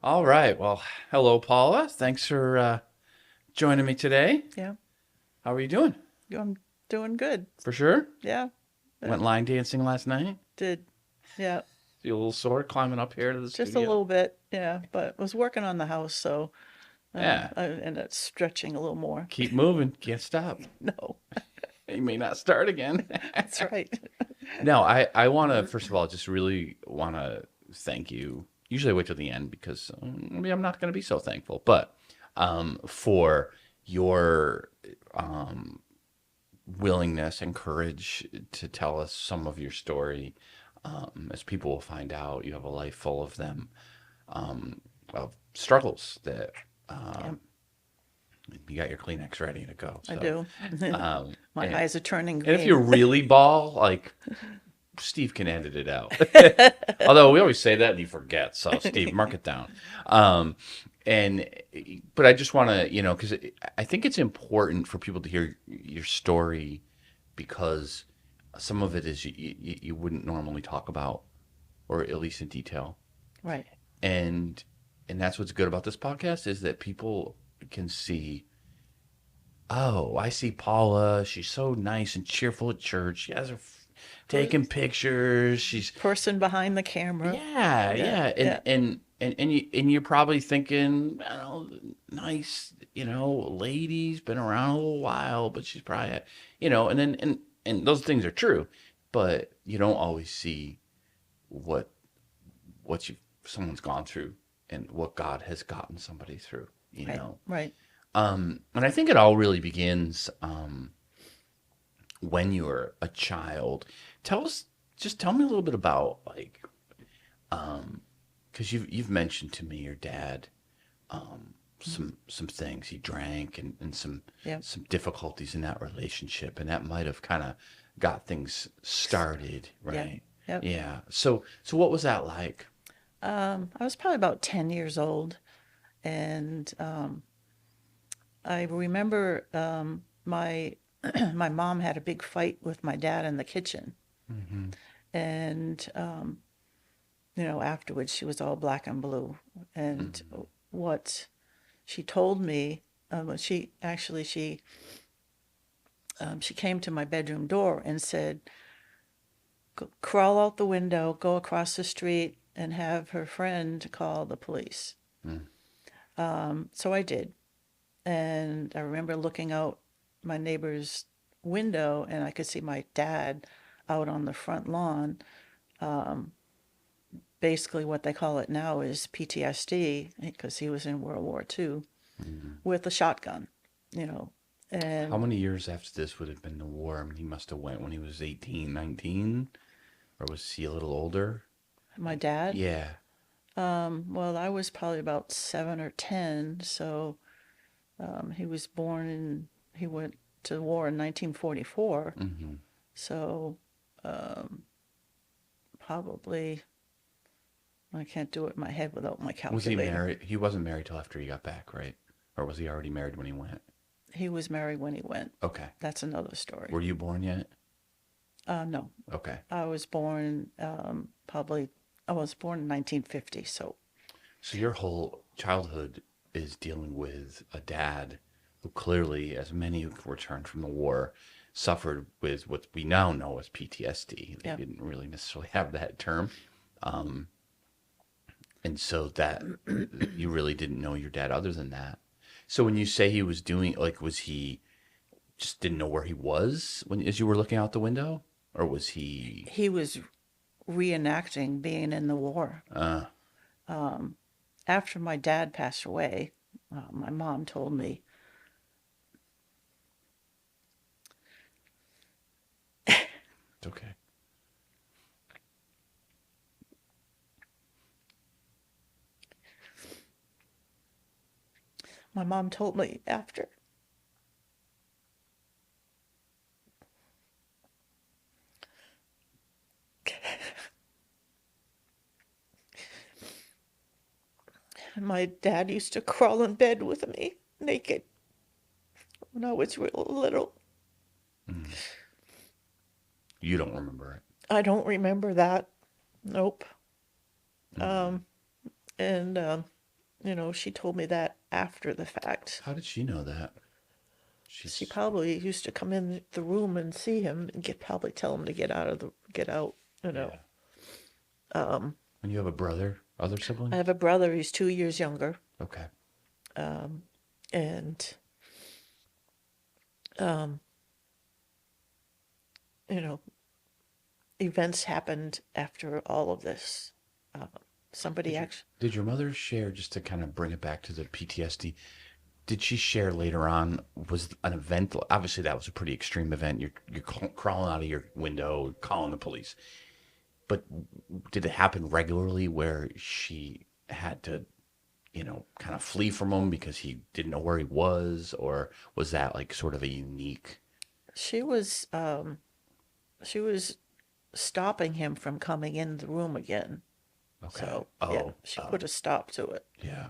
All right. Well, hello, Paula. Thanks for joining me today. Yeah, How are you doing? I'm doing good. For sure. Yeah, Went and line dancing last night. did. Yeah, You a little sore climbing up here to the just a studio. little bit. Yeah, but was working on the house, so Yeah. I ended up stretching a little more. Keep moving. Can't stop. No, You may not start again. that's right. No, I want to, first of all, just really want to thank you. Usually I wait till the end because maybe I'm not going to be so thankful, but for your willingness and courage to tell us some of your story. As people will find out, you have a life full of them, of struggles that Yeah, you got your Kleenex ready to go. I So, do. um, My and, eyes are turning and if you green. really bawl, like Steve can edit it out. Although we always say that and he forgets. So Steve, mark it down. Um, and but I just want to, because I think it's important for people to hear your story because some of it is you wouldn't normally talk about, or at least in detail. Right. And and that's what's good about this podcast is that people can see, oh, I see Paula. She's so nice and cheerful at church. She has her Per- taking pictures. She's Person behind the camera. yeah, Yeah, yeah, yeah, and you're probably thinking, nice, lady's been around a little while, but she's probably, and then and those things are true, but you don't always see what you someone's gone through and what God has gotten somebody through, right, right. And I think it all really begins when you were a child. Tell me a little bit about like because you've mentioned to me your dad some things he drank and Yeah. some difficulties in that relationship and that might have kind of got things started, Yeah. right? Yep. Yeah. So what was that like? I was probably about 10 years old, and I remember my my mom had a big fight with my dad in the kitchen, Hmm. and afterwards she was all black and blue. And Hmm. what she told me, she came to my bedroom door and said, Crawl out the window, go across the street, and have her friend call the police." So I did. And I remember looking out my neighbor's window, and I could see my dad out on the front lawn. Basically, what they call it now is PTSD, because he was in World War II Hmm. with a shotgun, you know. How And many years after this would have been the war? I mean, he must have went when he was 18, 19, or was he a little older? my dad, Yeah. well, I was probably about 7 or 10, so he went to the war in 1944, Hmm. so probably, I can't do it in my head without my Was he calculator. married? He wasn't married till after he got back, right? Or was he already married when he went? He was married when he went. Okay. That's another story. Were you born yet? No, Okay. I was born I was born in 1950. So So your whole childhood is dealing with a dad who clearly, as many who returned from the war, suffered with what we now know as PTSD. They yeah, didn't really necessarily have that term. And so that you really didn't know your dad other than that. So when you say he was doing, like, was he just didn't know where he was when as you were looking out the window, or was he? he was reenacting being in the war. Uh, After my dad passed away, my mom told me, it's okay. my mom told me after my dad used to crawl in bed with me naked when I was real little. Mm. You don't remember I don't remember that. Nope. it. Mm. And she told me that after the fact. How did she know that? She She's probably used to come in the room and see him and probably tell him to get out, you know. yeah. And you have a brother, other I siblings? have a brother, he's 2 years younger, Okay. and um, you know, events happened after all of this. Uh, Somebody actually, Did your mother share, just to kind of bring it back to the PTSD? Did she share later on, was an event, obviously that was a pretty extreme event. You're crawling out of your window, calling the police. But did it happen regularly where she had to, kind of flee from him because he didn't know where he was, or was that like sort of a unique? she was she was stopping him from coming in the room again. Okay. So yeah, Oh, she put a stop to it. yeah.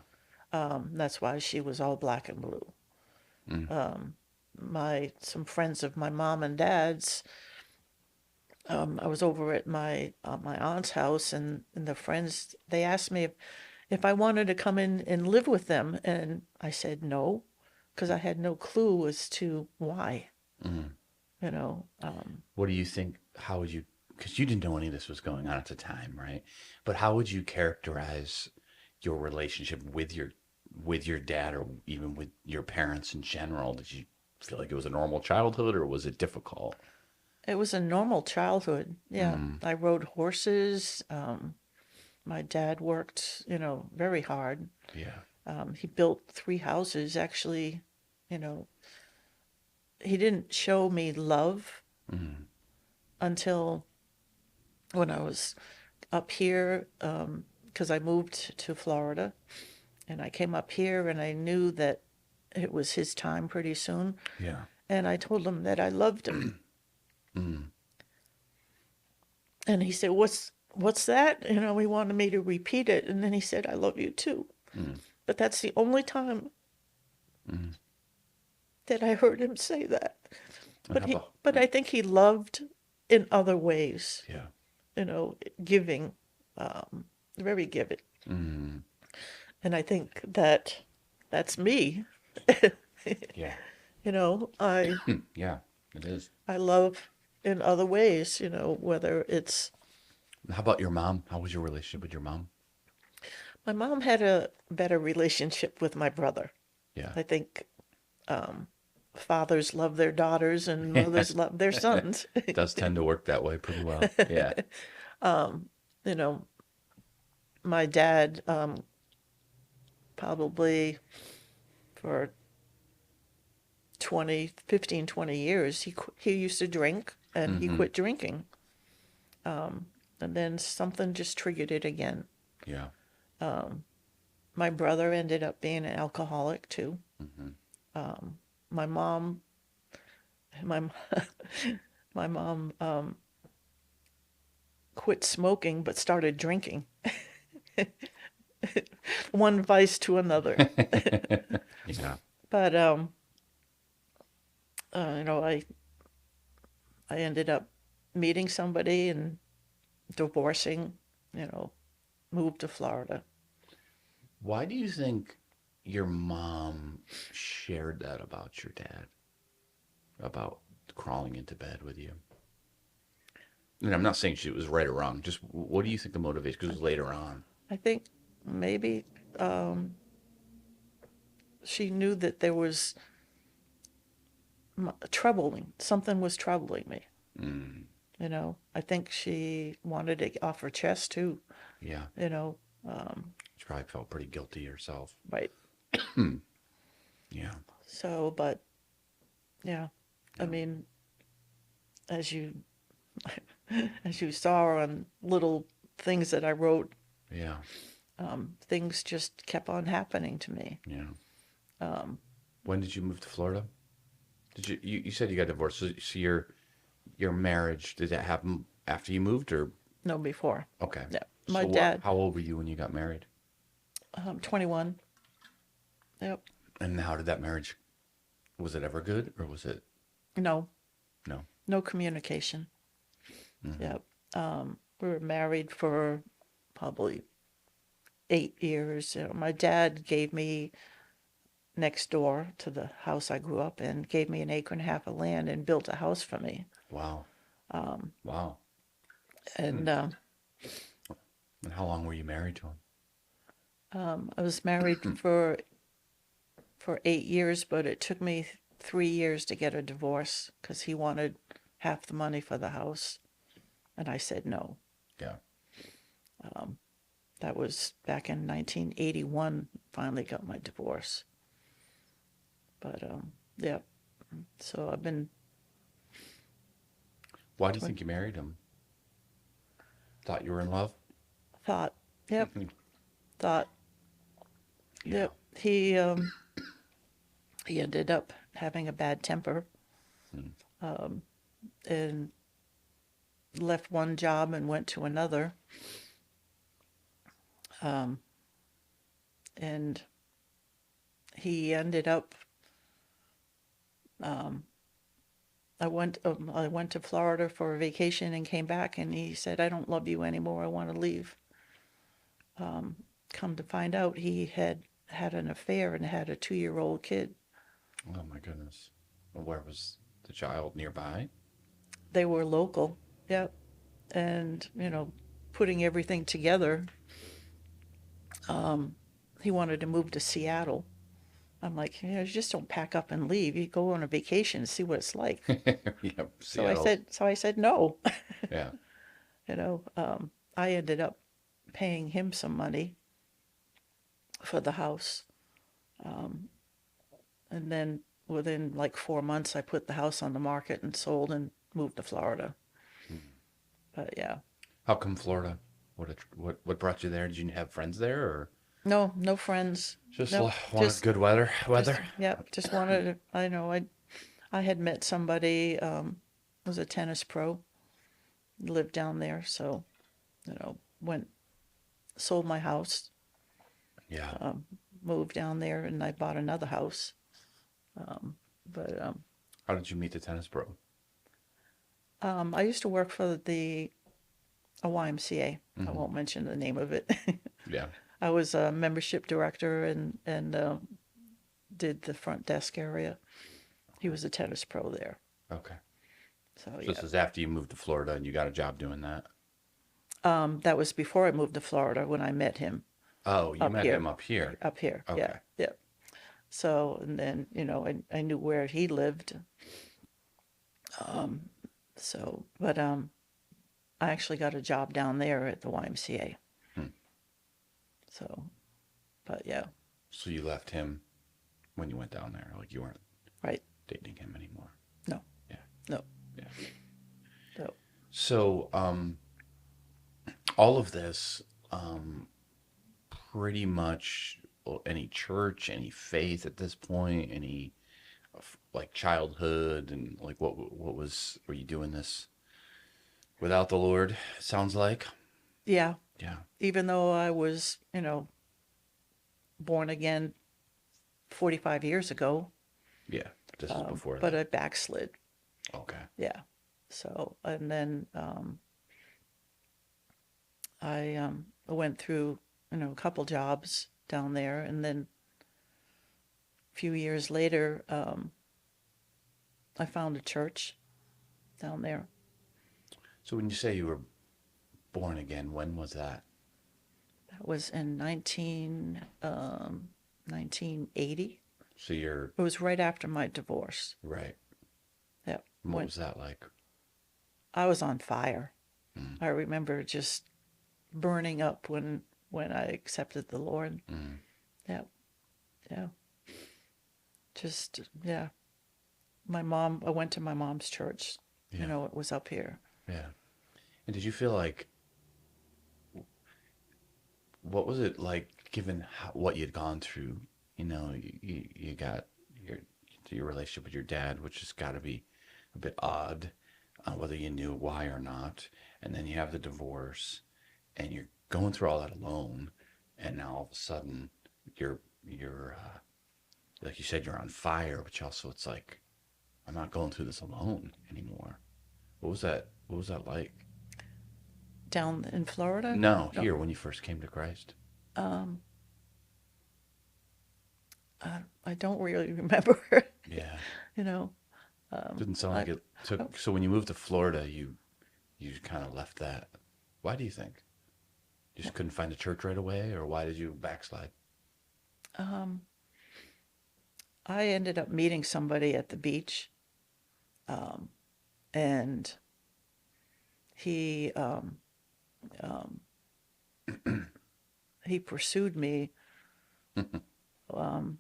That's why she was all black and blue. Mm. Some friends of my mom and dad's. I was over at my aunt's house, and the friends they asked me if I wanted to come in and live with them, and I said no, because I had no clue as to why. Mm. You know, What do you think? How would you? Because you didn't know any of this was going on at the time, right? But how would you characterize your relationship with your dad, or even with your parents in general? Did you feel like it was a normal childhood, or was it difficult? it was a normal childhood. Yeah, Mm. I rode horses. My dad worked, very hard. Yeah. He built 3 houses. Actually, you know, he didn't show me love Mm. until when I was up here, because I moved to Florida, and I came up here, and I knew that it was his time pretty soon. Yeah. And I told him that I loved him, Mm. and he said, "What's that?" He wanted me to repeat it, and then he said, "I love you too." Mm. But that's the only time Mm. that I heard him say that. And But how he, about? but I think he loved in other ways, Yeah. giving, very giving. Mm. And I think that's me. Yeah. I Yeah. It is. I love in other ways, whether it's How about your mom? How was your relationship with your mom? my mom had a better relationship with my brother. Yeah. I think fathers love their daughters and mothers love their sons. Does tend to work that way pretty well. Yeah. you know, my dad probably for 20 years he used to drink and he Mm-hmm. quit drinking. And then something just triggered it again. Yeah. My brother ended up being an alcoholic too. Mm-hmm. My mom, my my mom quit smoking but started drinking. One vice to another. Yeah. But I ended up meeting somebody and divorcing. Moved to Florida. Why do you think your mom shared that about your dad? About crawling into bed with you? And I'm not saying she was right or wrong. Just what do you think the motivation? Because it was later on. I think maybe she knew that there was something was troubling me. Mm. I think she wanted it off her chest too. Yeah. You know, She probably felt pretty guilty herself. right. Yeah. So, but yeah, I Yeah. mean, as you as you saw on little things that I wrote, Yeah. things just kept on happening to me. Yeah. When did you move to Florida? You said you got divorced? So your marriage, did that happen after you moved, or? No, before. Okay. Yeah, my So dad. how old were you when you got married? 21. Yep. And how did that marriage? Was it ever good, or was it No, no? no communication. Mm-hmm. Yep. We were married for probably 8 years. My dad gave me next door to the house I grew up in, gave me an acre and a half of land and built a house for me. Wow. Wow. And And how long were you married to him? I was married for 8 years, but it took me 3 years to get a divorce because he wanted half the money for the house, and I said no. Yeah. That was back in 1981. Finally got my divorce. But yeah. So I've been Why do you think you married him? Thought you were in love? thought, yep, thought, Yeah. yep. He ended up having a bad temper, and left one job and went to another. And he ended up. I went to Florida for a vacation and came back, and he said, "I don't love you anymore. I want to leave." Come to find out, he had an affair and had a 2-year-old kid. Oh my goodness. Well, where was the child? Nearby? They were local, yep. And putting everything together, he wanted to move to Seattle. I'm like, you just don't pack up and leave. You go on a vacation and see what it's like. Yeah. So I Seattle. said no. Yeah. I ended up paying him some money for the house. And then within like 4 months, I put the house on the market and sold and moved to Florida. But yeah, How come Florida? What brought you there? Did you have friends there, or no friends. just Nope, wanted good weather? just wanted to, I had met somebody, was a tennis pro, lived down there. So, sold my house, Yeah. moved down there, and I bought another house. But How did you meet the tennis pro? I used to work for a YMCA. I won't mention the name of it. Yeah. I was a membership director and did the front desk area. He was a tennis pro there. Okay. So So yeah, this is after you moved to Florida and you got a job doing that. that was before I moved to Florida when I met him Oh, you up met here. him up here. Up here. Okay. Yeah, yeah. So and then I knew where he lived. So but I actually got a job down there at the YMCA. Hmm. So, but yeah, So you left him when you went down there, like you weren't right. dating him anymore. No, Yeah. no, Yeah. no. So, all of this, pretty much any church, any faith at this point, any like childhood, and like were you doing this without the Lord? Sounds like. Yeah, Yeah. even though I was, born again 45 years ago, Yeah. This is before but that. I backslid. Okay. Yeah. So, and then I went through, a couple jobs down there, and then a few years later, I found a church down there. So when you say you were born again, when was that? That was in 1980. So you're It was right after my divorce. right. Yeah. And what When was that like? I was on fire. Mm. I remember just burning up when I accepted the Lord. Mm. Yeah. Yeah. Just yeah. I went to my mom's church. Yeah. It was up here. Yeah. And did you feel like, what was it like, given what you'd gone through? You got your relationship with your dad, which has got to be a bit odd, whether you knew why or not. And then you have the divorce, and you're going through all that alone. And now all of a sudden, you're like you said, you're on fire, but you also, it's like, I'm not going through this alone anymore. What was that? What was that like? Down in Florida? No, No. here when you first came to Christ. Um, I don't really remember. Yeah. You know, Didn't sound I, like it I took. So when you moved to Florida, you kind of left that. Why do you think? You just couldn't find a church right away, or why did you backslide? um, I ended up meeting somebody at the beach, um, and he um, he pursued me um,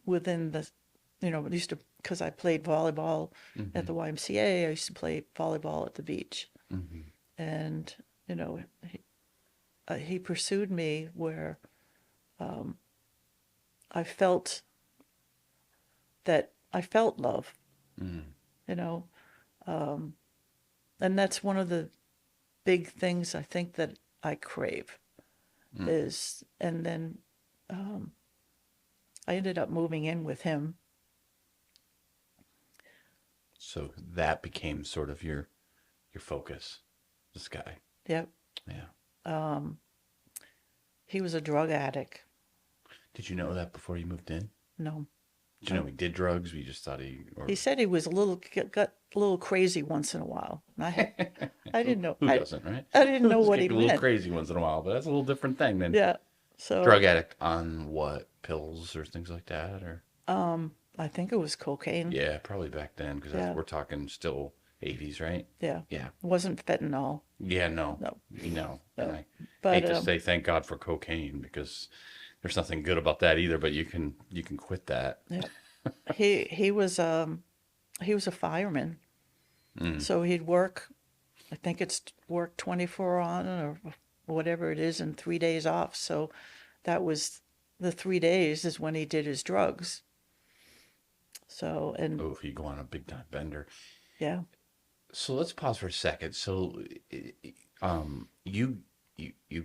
within the, used to, because I played volleyball at Hmm. the YMCA. I used to play volleyball at the beach, Hmm. and you know, he pursued me where um, I felt I felt love, Mm. you know, um, and that's one of the big things I think that I crave Mm. is, and then um, I ended up moving in with him. So that became sort of your focus. This guy. Yep. Yeah. Um, he was a drug addict. Did you know that before you moved in? No, Did you know no. he did drugs? We just thought he He or said he was got a little crazy once in a while. And I who didn't know, who doesn't, right? I didn't Who know doesn't what get he a little meant. crazy once in a while, but that's a little different thing than Yeah. drug So, addict on what pills or things like that, or I think it was cocaine. yeah, probably back then because that's Yeah. we're talking still 80s, right? Yeah. Yeah, It wasn't fentanyl. yeah, no, No, no, and no. I But, hate to say thank God for cocaine because there's nothing good about that either, but you can quit that. yeah. He was a fireman. Mm. So he'd work, I think it's work 24 on or whatever it is and 3 days off. So that was the 3 days is when he did his drugs. So, and Oh, if you go on a big time bender. yeah, So let's pause for a second. So, you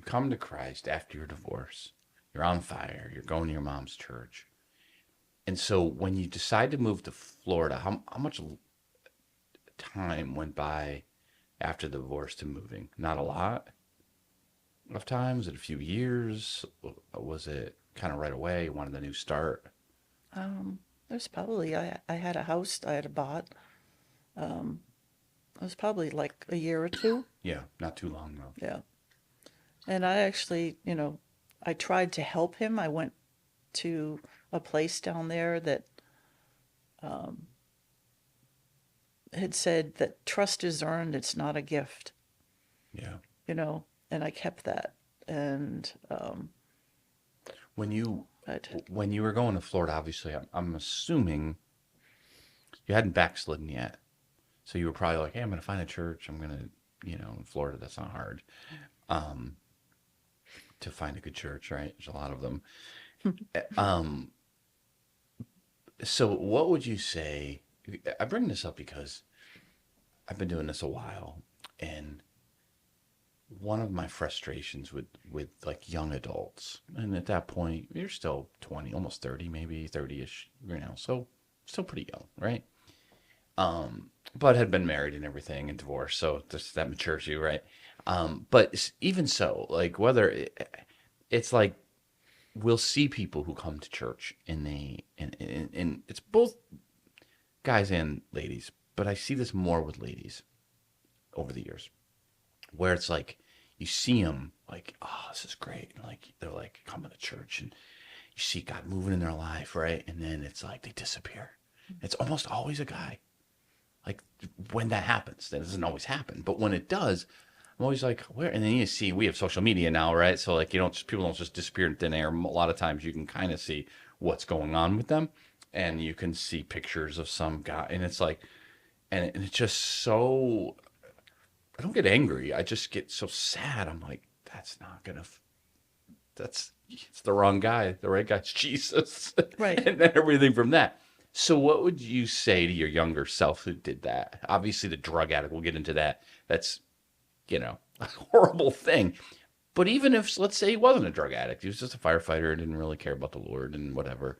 come to Christ after your divorce. You're on fire. You're going to your mom's church. And so when you decide to move to Florida, how much time went by after the divorce to moving? Not a lot of time. Was it a few years? Was it kind of right away? You wanted a new start? um, there's probably, I had a house I had bought. It was probably like a year or two. Yeah, not too long though. Yeah. And I actually, I tried to help him. I went to a place down there that had said that trust is earned, it's not a gift, Yeah. and I kept that. And When you but when you were going to Florida, obviously, I'm assuming you hadn't backslidden yet. So you were probably like, hey, I'm going to find a church. I'm going to, in Florida, that's not hard um, to find a good church, right? There's a lot of them. Um, so what would you say? I bring this up because I've been doing this a while. And one of my frustrations with like young adults, and at that point, you're still 20, almost 30, maybe 30-ish, so still pretty young, right? But had been married and everything and divorced, so just that matures you, right? But even so, like it's like we'll see people who come to church and it's both guys and ladies, but I see this more with ladies over the years, where it's like you see them like, oh, this is great, and like they're like coming to church and you see God moving in their life, right? And then it's like they disappear. It's almost always a guy. Like when that happens, that doesn't always happen, but when it does, I'm always like, where? And then you see, we have social media now, right? So like, people don't just disappear in thin air. A lot of times, you can kind of see what's going on with them, and you can see pictures of some guy, and it's like, and it's just so. I don't get angry. I just get so sad. I'm like, that's not gonna. That's it's the wrong guy. The right guy's Jesus, right. and then everything from that. So, what would you say to your younger self who did that? Obviously, the drug addict. We'll get into that. That's a horrible thing. But even if, let's say, he wasn't a drug addict, he was just a firefighter and didn't really care about the Lord and whatever,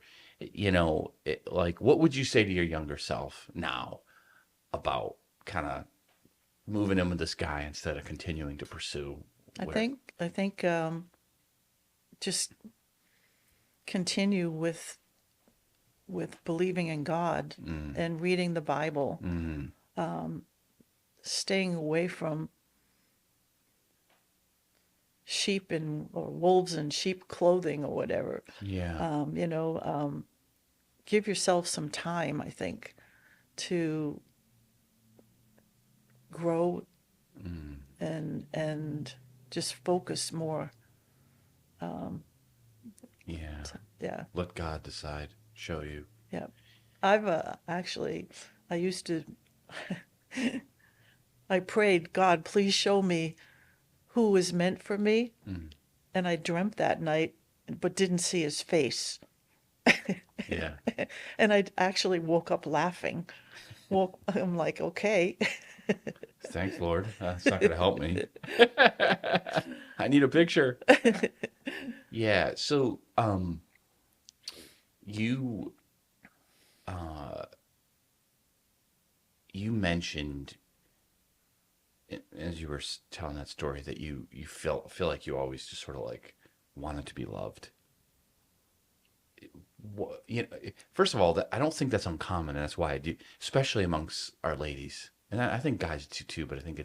like, what would you say to your younger self now about kind of moving in with this guy instead of continuing to pursue I where? think I think just continue with believing in God and reading the Bible, staying away from sheep and or wolves in sheep clothing or whatever. Yeah. Give yourself some time, I think, to grow and just focus more. Yeah. Yeah, Let God decide, show you. yeah. I've actually, I used to, I prayed, God, please show me who was meant for me. And I dreamt that night, but didn't see his face. Yeah. And I actually woke up laughing. I'm like, okay. Thanks, Lord. That's not going to help me. I need a picture. Yeah. So, you, uh, you mentioned as you were telling that story that you feel like you always just sort of like wanted to be loved. You know, first of all, that I don't think that's uncommon, and that's why I do, especially amongst our ladies, and I think guys do too. But I think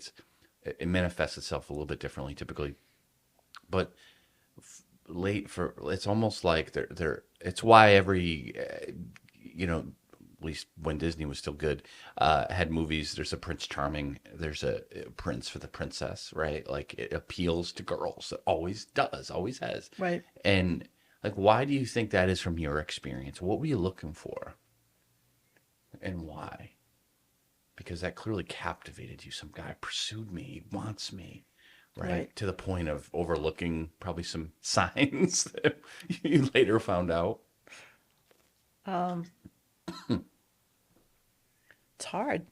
it manifests itself a little bit differently typically. But late for it's almost like they're it's why every you know, at least when Disney was still good, had movies. There's a Prince Charming. There's a Prince for the Princess, right? Like it appeals to girls. It always does, always has. Right. And like, why do you think that is from your experience? What were you looking for, and why? Because that clearly captivated you. Some guy pursued me. He wants me, right? Right. To the point of overlooking probably some signs that you later found out. Um, it's hard,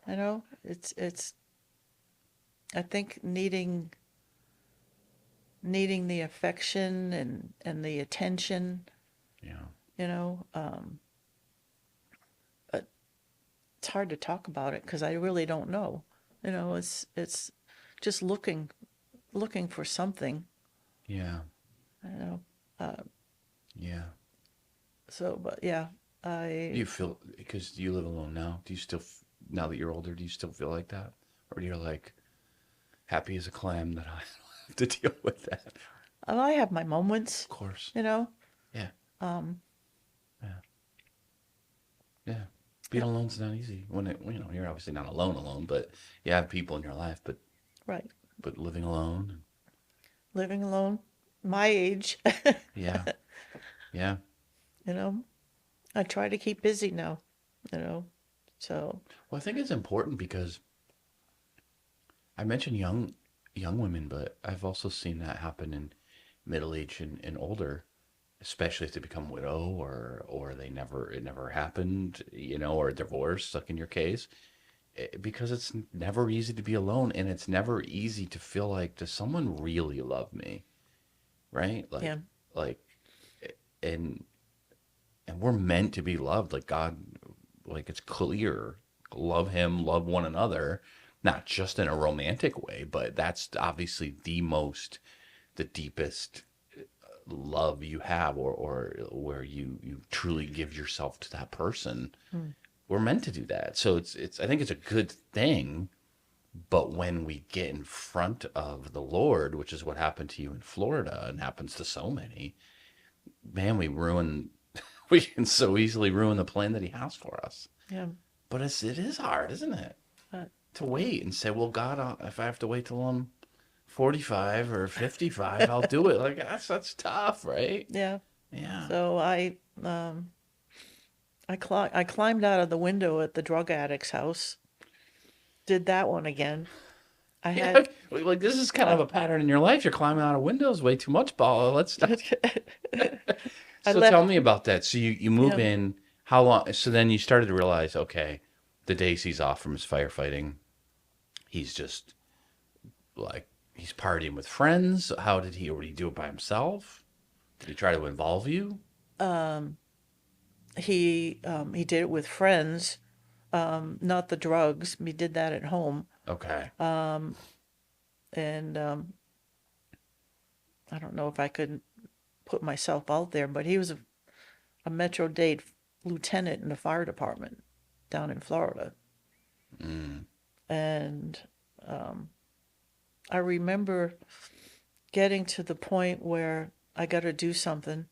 it's I think needing the affection and the attention, Yeah. you know, but it's hard to talk about it because I really don't know. It's just looking for something, Yeah. you know. Uh, Yeah. so, but yeah, Do I you feel, because you live alone now, do you still, now that you're older, do you still feel like that? Or you're like happy as a clam that I don't have to deal with that? I have my moments, Of course. you know. Yeah. Um, Yeah. Yeah. Being yeah, alone's not easy. When you're obviously not alone, but you have people in your life, right. but living alone. Living alone, my age, Yeah. Yeah. you know. I try to keep busy now, you know. So, Well, I think it's important because I mentioned young women, but I've also seen that happen in middle age and older, especially if they become widow or they never it never happened, or divorced, like in your case, because it's never easy to be alone, and it's never easy to feel like, does someone really love me, right? yeah, Like, and and we're meant to be loved, like God, like it's clear, love Him, love one another, not just in a romantic way, but that's obviously the deepest love you have, or where you truly give yourself to that person. mm, We're meant to do that. So it's I think it's a good thing. But when we get in front of the Lord, which is what happened to you in Florida and happens to so many, man, we can so easily ruin the plan that He has for us. yeah. But it is hard, isn't it? Uh, To wait and say, well, God, if I have to wait till I'm 45 or 55, I'll do it. Like, that's tough, right? yeah. Yeah. So I climbed out of the window at the drug addict's house. Did that one again. I Yeah. had Like, this is kind uh, of a pattern in your life. You're climbing out of windows way too much, Paula. Let's stop. I So tell left. me about that. So you move Yeah. in. How long? So then you started to realize, okay, the days he's off from his firefighting, he's just like, he's partying with friends. How did he, or did he do it by himself? Did he try to involve you? Um, he did it with friends, not the drugs. He did that at home. Okay. And I don't know if I could put myself out there, but he was a Metro Dade lieutenant in the fire department down in Florida. Mm. And I remember getting to the point where I got to do something,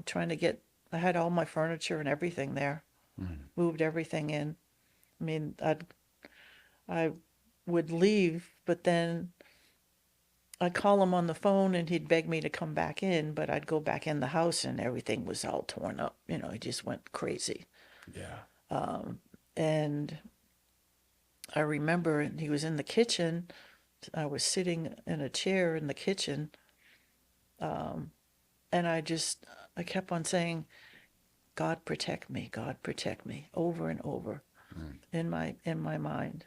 trying to get, I had all my furniture and everything there, moved everything in. I mean, I would leave, but then I'd call him on the phone and he'd beg me to come back in, but I'd go back in the house and everything was all torn up. He just went crazy. Yeah. And I remember he was in the kitchen. I was sitting in a chair in the kitchen. And I kept on saying, God protect me, God protect me, over and over in my mind.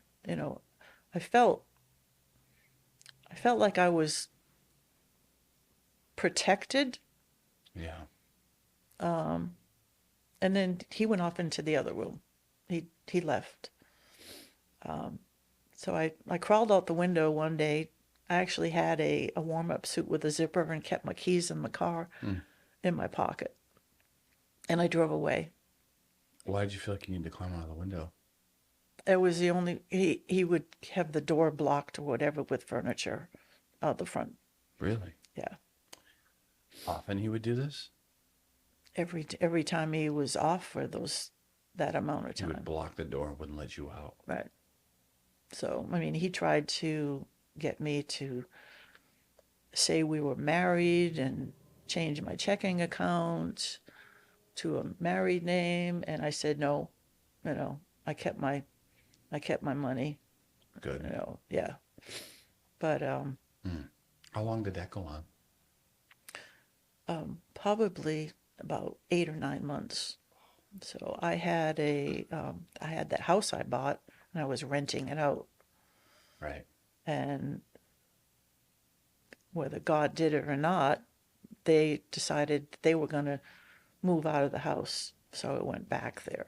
I felt like I was protected. Yeah. And then he went off into the other room. He left. So I crawled out the window one day. I actually had a warm-up suit with a zipper and kept my keys in the car in my pocket. And I drove away. Why did you feel like you needed to climb out of the window? It was the only, he would have the door blocked or whatever with furniture out the front. Really? Yeah. Often he would do this? Every time he was off for that amount of He would time. block the door and wouldn't let you out. Right. So, I mean, he tried to get me to say we were married and change my checking account to a married name, and I said no. I kept my money. Good. Yeah. But How long did that go on? probably about 8 or 9 months. So I had that house I bought, and I was renting it out. Right. And whether God did it or not, they decided they were going to move out of the house, so it went back there.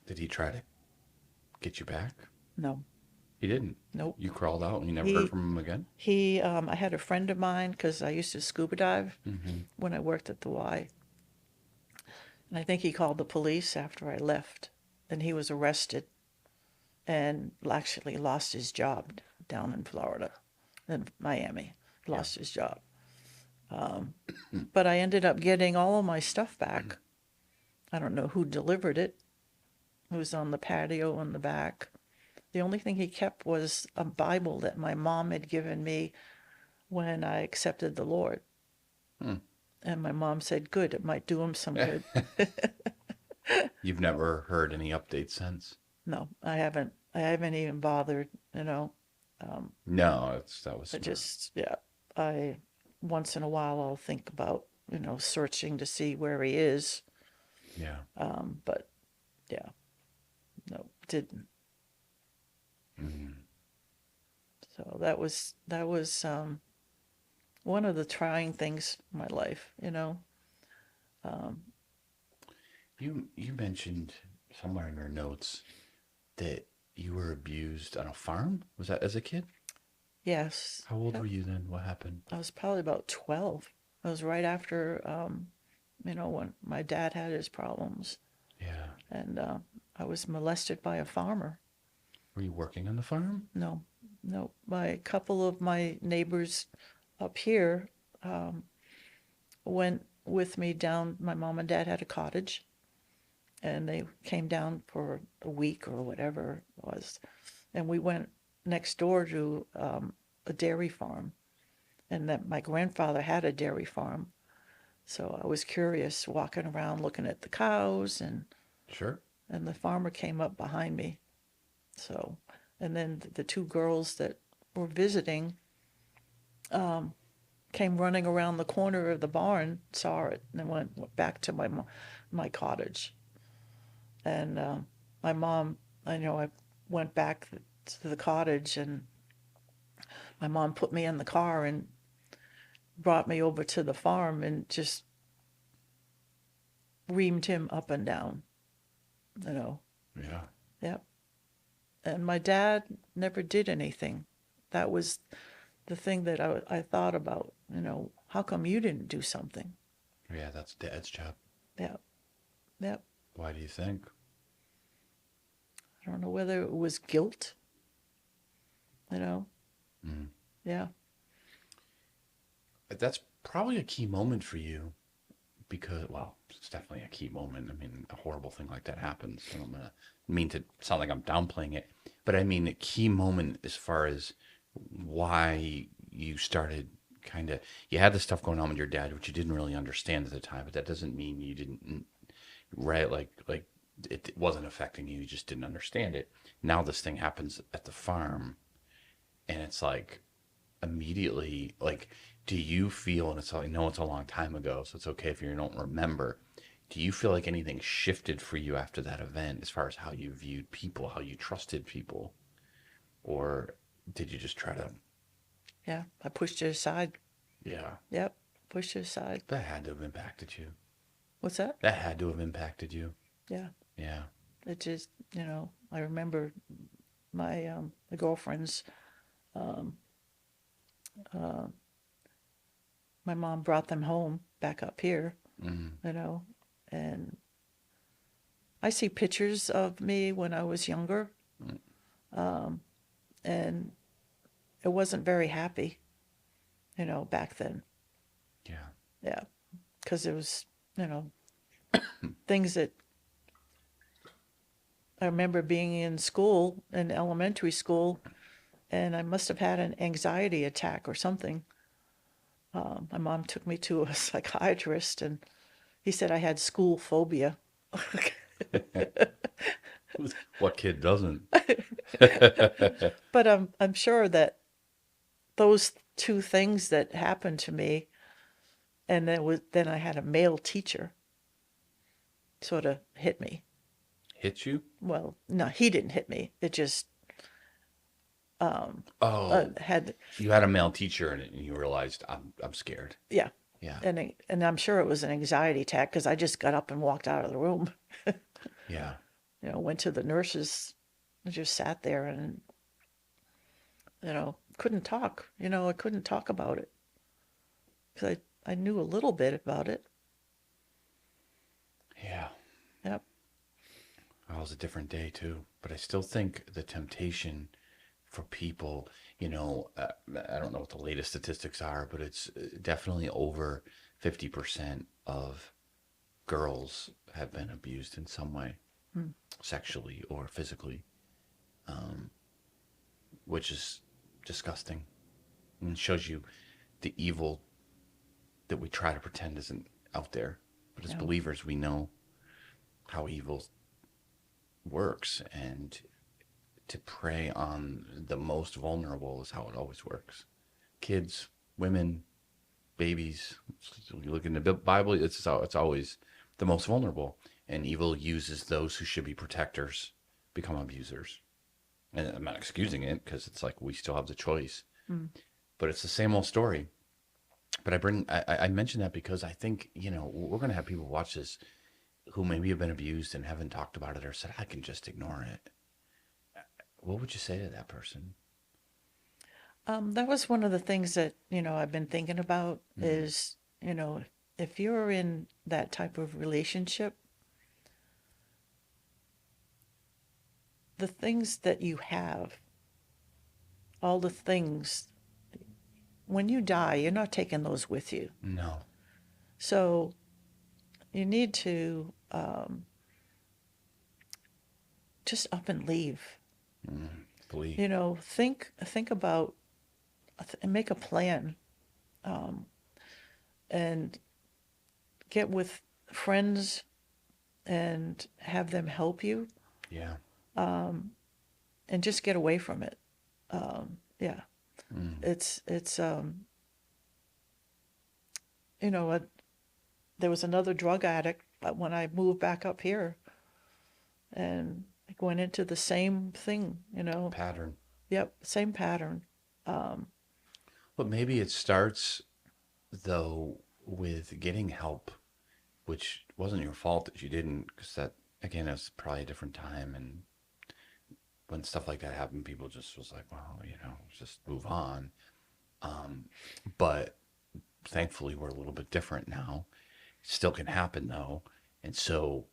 Did he try to get you back? No. He didn't? Nope. You crawled out and you never heard from him again? I had a friend of mine, because I used to scuba dive when I worked at the Y. And I think he called the police after I left, and he was arrested and actually lost his job down in Florida, in Miami. Lost his job. But I ended up getting all of my stuff back. I don't know who delivered it. It was on the patio in the back. The only thing he kept was a Bible that my mom had given me when I accepted the Lord. And my mom said, good, it might do him some good. You've never heard any updates since? No, I haven't. I haven't even bothered, No, that was smart. Once in a while I'll think about, searching to see where he is. Yeah. But yeah, no, didn't. So that was one of the trying things in my life, You mentioned somewhere in your notes that you were abused on a farm? Was that as a kid? Yes. How old were you then? What happened? I was probably about 12. It was right after, when my dad had his problems. Yeah. And I was molested by a farmer. Were you working on the farm? No. A couple of my neighbors up here went with me down. My mom and dad had a cottage, and they came down for a week or whatever it was. And we went next door to a dairy farm, and that my grandfather had a dairy farm. So I was curious, walking around looking at the cows, and Sure. the farmer came up behind me. So, and then the two girls that were visiting came running around the corner of the barn, saw it, and then went back to my cottage. And my mom, I went back to the cottage, and my mom put me in the car and brought me over to the farm and just reamed him up and down, Yeah. Yep. And my dad never did anything. That was the thing that I thought about, how come you didn't do something? Yeah, that's Dad's job. Yeah, yeah. Why do you think? I don't know whether it was guilt, you know. Mm. Yeah, That's probably a key moment for you because, well, it's definitely a key moment. I mean, a horrible thing like that happens. I don't mean to sound like I'm downplaying it, but I mean a key moment as far as why you started kind of, you had this stuff going on with your dad, which you didn't really understand at the time, but that doesn't mean you didn't, right? Like it wasn't affecting you. You just didn't understand it. Now this thing happens at the farm, and it's like immediately, like, do you feel, and I know it's a long time ago, so it's okay if you don't remember. Do you feel like anything shifted for you after that event as far as how you viewed people, how you trusted people? Or did you just try to, yeah. I pushed it aside. yeah, Yep, pushed it aside. that had to have impacted you. What's that? That had to have impacted you. Yeah, Yeah. it just, I remember my the girlfriends. Um, uh, my mom brought them home back up here, Mm. you know, and I see pictures of me when I was younger, Mm. and it wasn't very happy, back then. Yeah. Yeah, because it was, you know, things that I remember being in school, in elementary school, and I must have had an anxiety attack or something. My mom took me to a psychiatrist, and he said I had school phobia. What kid doesn't? But I'm sure that those two things that happened to me, and then I had a male teacher, sort of hit me. Hit you? Well, no, he didn't hit me. It just Oh, had, you had a male teacher and you realized I'm scared. yeah, Yeah. and I'm sure it was an anxiety attack because I just got up and walked out of the room. Yeah. Went to the nurses, and just sat there and couldn't talk. I couldn't talk about it because I knew a little bit about it. Yeah. Yep. Well, it was a different day too, but I still think the temptation for people, I don't know what the latest statistics are, but it's definitely over 50% of girls have been abused in some way, sexually or physically, which is disgusting and shows you the evil that we try to pretend isn't out there. But as Yeah. believers, we know how evil works, and to prey on the most vulnerable is how it always works. Kids, women, babies. You look in the Bible, it's always the most vulnerable, and evil uses those who should be protectors become abusers. And I'm not excusing it because it's like we still have the choice, but it's the same old story. But I mention that because I think we're going to have people watch this who maybe have been abused and haven't talked about it or said I can just ignore it. What would you say to that person? That was one of the things that, I've been thinking about Mm. is, if you're in that type of relationship, the things that you have, all the things, when you die, you're not taking those with you. No. So you need to just up and leave. Believe. Think about and make a plan, and get with friends and have them help you, Yeah. and just get away from it. Yeah, Mm. it's you know uh, there was another drug addict when I moved back up here, and I went into the same thing. Pattern. Yep, same pattern. But maybe it starts though with getting help, which wasn't your fault that you didn't, because that again is probably a different time, and when stuff like that happened, people just was like, well, just move on. But thankfully we're a little bit different now. Still can happen though. And so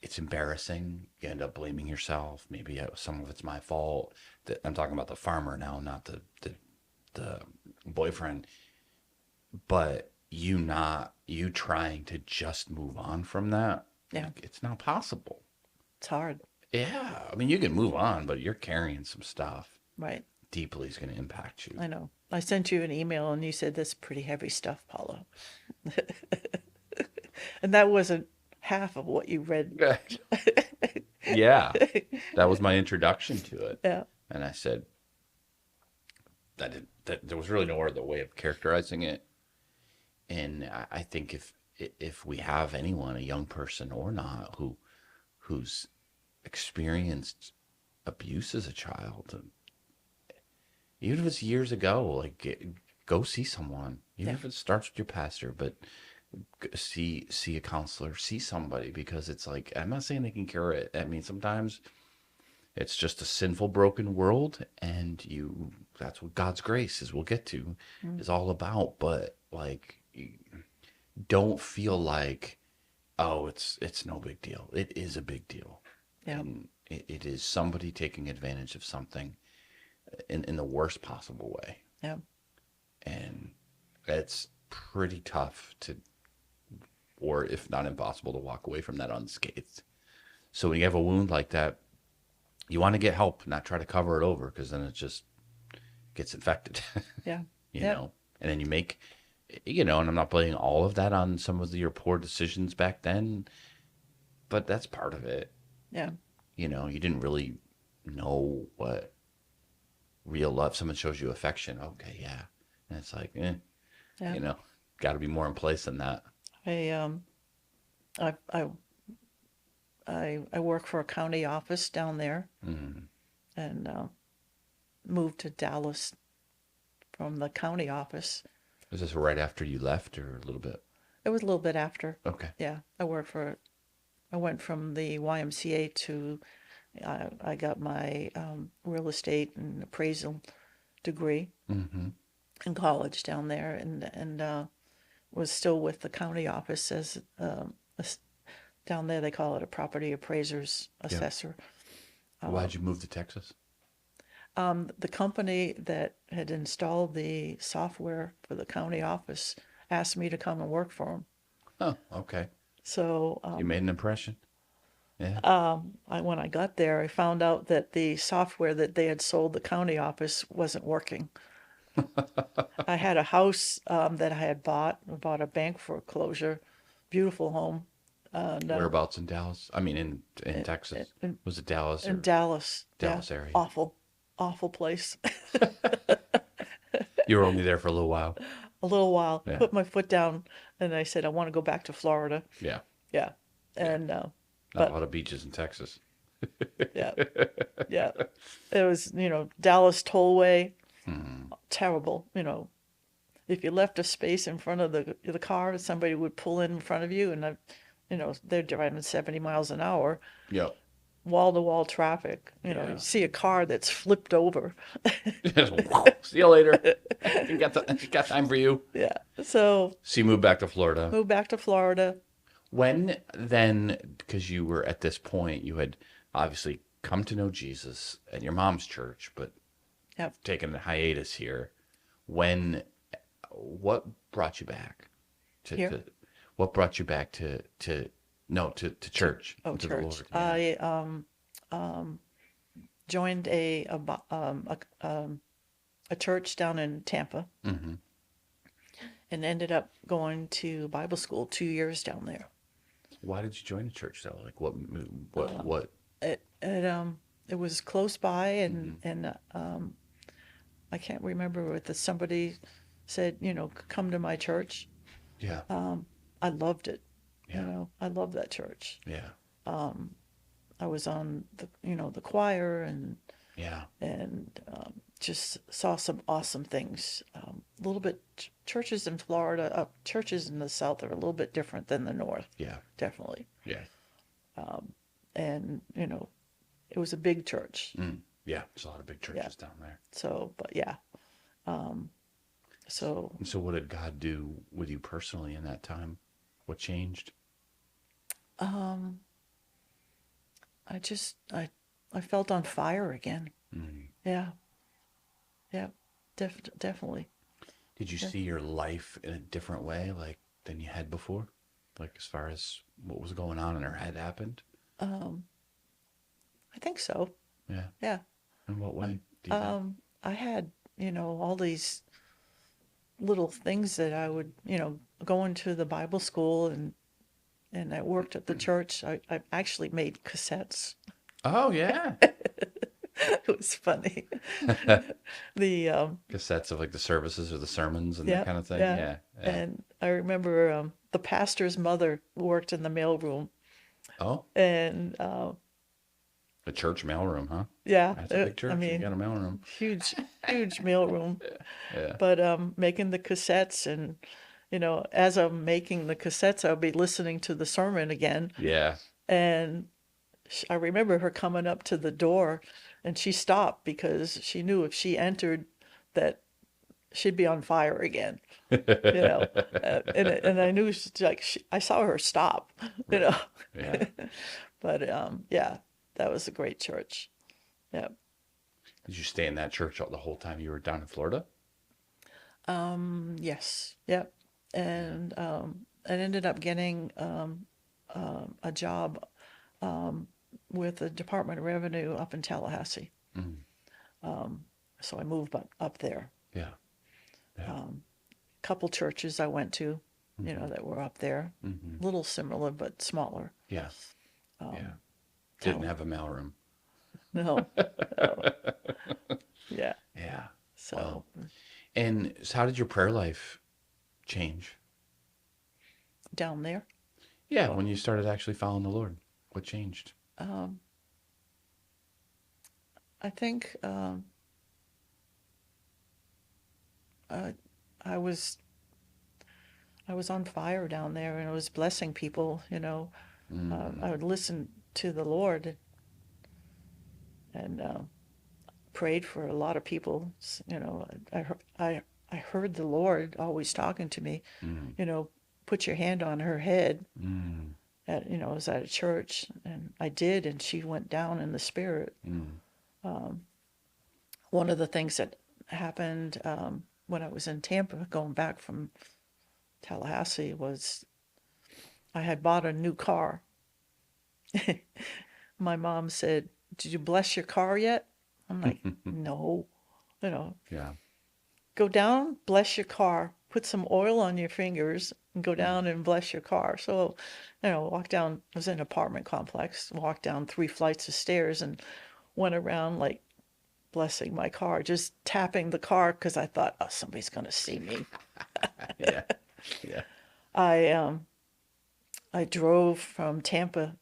it's embarrassing. You end up blaming yourself. Maybe some of it's my fault. I'm talking about the farmer now, not the boyfriend. But you trying to just move on from that. Yeah. It's not possible. It's hard. Yeah. I mean, you can move on, but you're carrying some stuff. Right. Deeply is going to impact you. I know. I sent you an email and you said that's pretty heavy stuff, Paula. And that wasn't half of what you read. Yeah. That was my introduction to it. Yeah. And I said that there was really no other way of characterizing it. And I think if we have anyone, a young person or not, who's experienced abuse as a child, even if it's years ago, like go see someone. Even if it starts with your pastor, but see a counselor, see somebody, because it's like, I'm not saying they can cure it. I mean, sometimes it's just a sinful, broken world, and that's what God's grace is. We'll get to is all about. But like, don't feel like, oh, it's no big deal. It is a big deal. Yeah. And it is somebody taking advantage of something in the worst possible way. Yeah. And it's pretty tough to, or if not impossible, to walk away from that unscathed. So when you have a wound like that, you want to get help, not try to cover it over, because then it just gets infected. Yeah. you know, and then you make, and I'm not blaming all of that on some of your poor decisions back then, but that's part of it. Yeah. You didn't really know what real love. Someone shows you affection. Okay. Yeah. And it's like, Yeah. got to be more in place than that. I work for a county office down there, and moved to Dallas from the county office. Was this right after you left, or a little bit? It was a little bit after. Okay. Yeah, I went from the YMCA to, I got my real estate and appraisal degree in college down there, and was still with the county office as down there they call it a property appraiser's assessor. Why'd you move to Texas? The company that had installed the software for the county office asked me to come and work for them. Oh, okay. So You made an impression. Yeah. when I got there, I found out that the software that they had sold the county office wasn't working. I had a house that I had bought a bank foreclosure, beautiful home. Whereabouts in Dallas? I mean, in Texas. Was it Dallas? In Dallas. Dallas yeah. area. Awful place. You were only there for a little while. A little while. Yeah. Put my foot down, and I said, I want to go back to Florida. Yeah. Yeah. And Not a lot of beaches in Texas. yeah. Yeah. It was, Dallas tollway. Terrible. If you left a space in front of the car, somebody would pull in front of you, and they're driving 70 miles an hour. Yep. Wall-to-wall traffic. You see a car that's flipped over. See you later. Got time for you. Yeah. So you moved back to Florida. Moved back to Florida. When then, because you were at this point, you had obviously come to know Jesus at your mom's church, but taken a hiatus here. What brought you back what brought you back to church? Oh, to church. The Lord? I joined a church down in Tampa, and ended up going to Bible school 2 years down there. Why did you join a church though? Like what? It was close by, and I can't remember what somebody said. Come to my church. Yeah. I loved it. Yeah. I love that church. Yeah. I was on the choir, and just saw some awesome things. A little bit churches in Florida, churches in the South are a little bit different than the North. Yeah. Definitely. Yeah. And it was a big church. Yeah. There's a lot of big churches down there. So, but yeah. So And so what did God do with you personally in that time? What changed? um, I felt on fire again. Mm. Yeah, yeah, definitely. Did you Yeah. see your life in a different way, like than you had before? Like as far as what was going on in her head happened? Um, I think so. Yeah. Yeah. In what way Um, do you think? I had, all these little things that I would, go into the Bible school and I worked at the church. I actually made cassettes. Oh yeah. It was funny. The Cassettes of like the services or the sermons and that Yeah, kind of thing. yeah. Yeah. Yeah. And I remember the pastor's mother worked in the mailroom, Oh, and a church mailroom, huh? yeah, That's a big I church if you mean, got a mailroom. huge mailroom. Yeah. But making the cassettes, and as I'm making the cassettes, I'll be listening to the sermon again, Yeah. and I remember her coming up to the door, and she stopped because she knew if she entered that she'd be on fire again. you know, and I knew I saw her stop, you Right. know, Yeah. but yeah, that was a great church. Yeah. Did you stay in that church the whole time you were down in Florida? Yes. Yep. And I ended up getting a job with the Department of Revenue up in Tallahassee. Mm. So I moved up there. Yeah. Yeah. Couple churches I went to, Mm-hmm. that were up there. Mm-hmm. A little similar but smaller. Yeah. Yeah. Didn't Tal- have a mailroom. no, no. Yeah. Yeah. Wow. So And so how did your prayer life change? down there, Yeah, when you started actually following the Lord, what changed? um, I think uh, I was I was on fire down there, and I was blessing people. I Mm. would listen to the Lord and prayed for a lot of people. I heard the Lord always talking to me. Mm. You know, put your hand on her head. Mm. I was at a church, and I did, and she went down in the spirit. Mm. One of the things that happened when I was in Tampa, going back from Tallahassee, was I had bought a new car. My mom said, "Did you bless your car yet?" I'm like, "No." You know, Yeah. go down, bless your car, put some oil on your fingers, and go Mm. down and bless your car. So, walk down, I was in an apartment complex, walked down 3 flights of stairs and went around like blessing my car, just tapping the car because I thought, oh, somebody's going to see me. Yeah. Yeah. I I drove from Tampa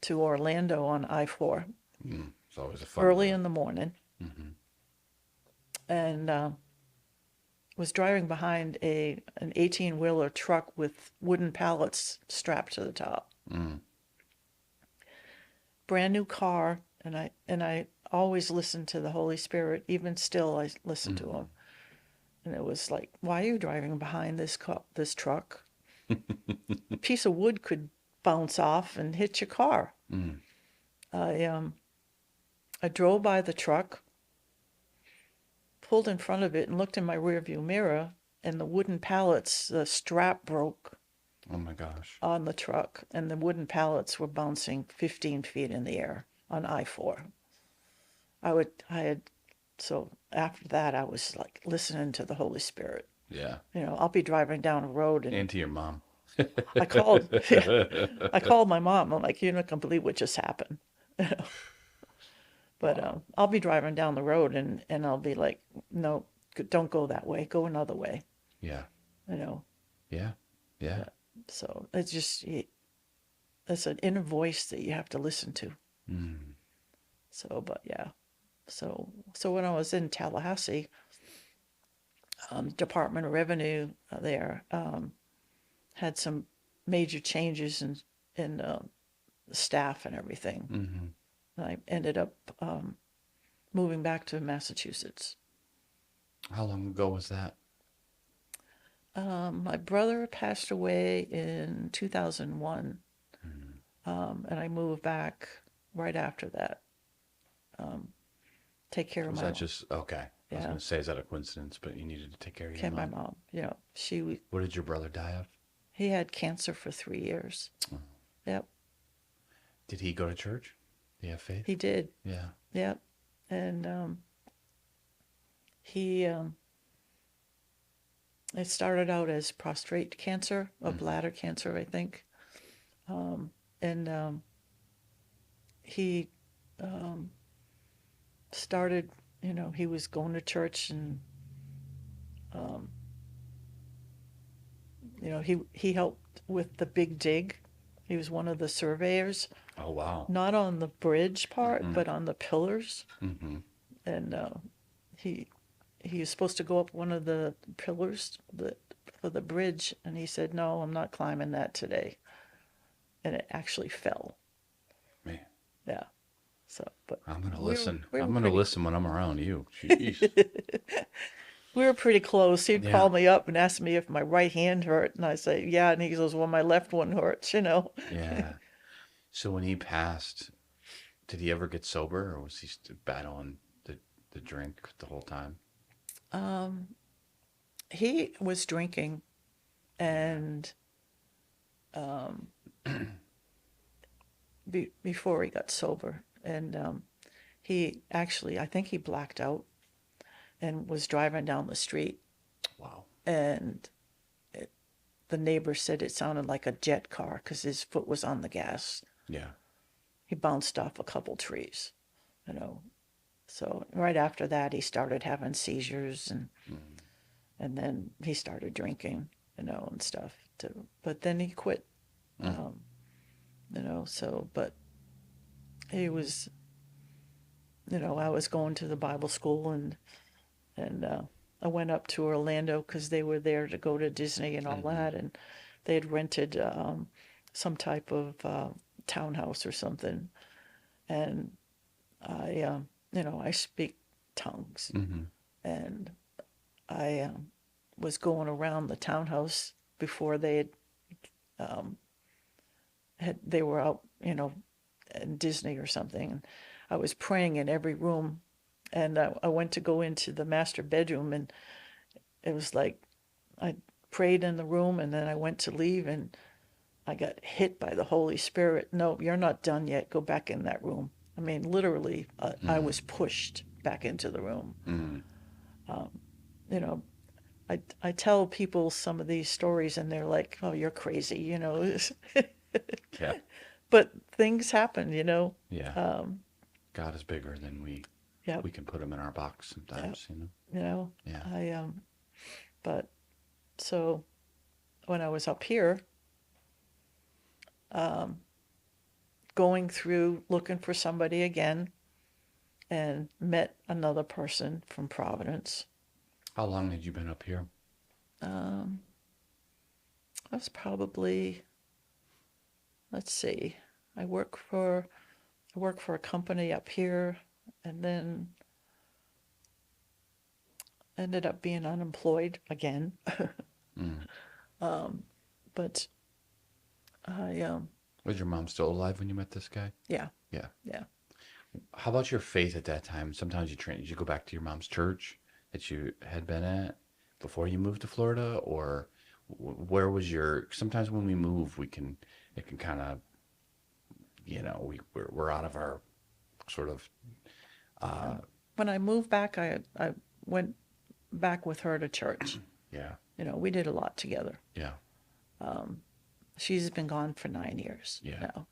to Orlando on I-4 Mm. It's always a fun early road. in the morning, Mm-hmm. and was driving behind an 18-wheeler truck with wooden pallets strapped to the top. Mm. Brand new car, and I always listen to the Holy Spirit. Even still, I listen to Mm. him. And it was like, why are you driving behind this truck? A piece of wood could bounce off and hit your car. Mm. I drove by the truck, pulled in front of it, and looked in my rearview mirror, and the wooden pallets, the strap broke Oh my gosh. on the truck, and the wooden pallets were bouncing 15 feet in the air on I-4. I had, so after that, I was like listening to the Holy Spirit. Yeah. I'll be driving down a road, and And to your mom. I called, yeah, I called my mom. I'm like, you're not gonna believe what just happened. But Wow. I'll be driving down the road, and I'll be like, no, don't go that way. Go another way. Yeah. You know. Yeah. Yeah. So it's an inner voice that you have to listen to. Mm. So, but yeah. So when I was in Tallahassee, Department of Revenue there had some major changes in staff and everything. Mm-hmm. And I ended up moving back to Massachusetts. How long ago was that? My brother passed away in 2001, and I moved back right after that. Take care of Was my that mom. just okay? I was Yeah, going to say, is that a coincidence? But you needed to take care of your care of my mom. mom. What did your brother die of? He had cancer for 3 years. Oh. Yep, Did he go to church? Did he have faith? he did. Yeah. Yep, and he it started out as prostate cancer, or bladder cancer, I think. And he started, he was going to church, and he helped with the big dig. He was one of the surveyors, Oh wow. not on the bridge part, Mm-hmm. but on the pillars. Mm-hmm. And he he was supposed to go up one of the pillars for the bridge, and he said, "No, I'm not climbing that today." And it actually fell. Man, Yeah. So, but I'm gonna we were listen. we I'm were gonna pretty listen when I'm around you. Jeez. we were pretty close. He'd Yeah. call me up and ask me if my right hand hurt, and I say, "Yeah," and he goes, "Well, my left one hurts." Yeah. So when he passed, did he ever get sober, or was he battling the drink the whole time? He was drinking, Yeah. and before he got sober, and he actually, I think he blacked out and was driving down the street, Wow. and the neighbor said it sounded like a jet car because his foot was on the gas. Yeah. He bounced off a couple trees, you know. So right after that, he started having seizures, and then he started drinking, and stuff too. But then he quit, Mm. So, but he was, I was going to the Bible school, and I went up to Orlando because they were there to go to Disney and all Mm-hmm. that, and they had rented some type of townhouse or something, and I speak tongues, Mm-hmm. and I was going around the townhouse before they were out, in Disney or something. And I was praying in every room, and I went to go into the master bedroom, and it was like I prayed in the room, and then I went to leave, and I got hit by the Holy Spirit. No, you're not done yet. Go back in that room. I mean, literally, I was pushed back into the room. Mm-hmm. You know, I tell people some of these stories, and they're like, "Oh, you're crazy." Yeah. But things happen. Yeah. Um, God is bigger than yeah, we can put him in our box yeah, sometimes, you know? you know. Yeah. But so when I was up here, going through looking for somebody again, and met another person from Providence. How long had you been up here? Um, I was probably, let's see, I work for I work for a company up here, and then ended up being unemployed again. Mm. But I Was your mom still alive when you met this guy? yeah, Yeah. yeah. How about your faith at that time? Sometimes did you go back to your mom's church that you had been at before you moved to Florida, or where was your? Sometimes when we move, it can kind of, we're out of our sort of, uh, When I moved back, I went back with her to church. yeah, We did a lot together. yeah, She's been gone for 9 years yeah, now.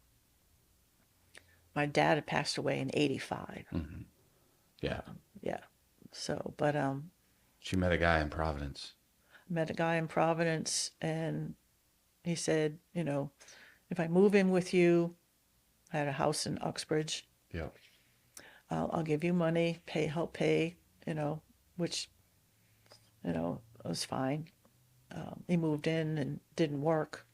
My dad had passed away in '85. hmm yeah. Yeah. So, but She met a guy in Providence. met a guy in Providence, and he said, if I move in with you, I had a house in Uxbridge. Yeah, I'll give you money, help pay, which was fine. He moved in and didn't work.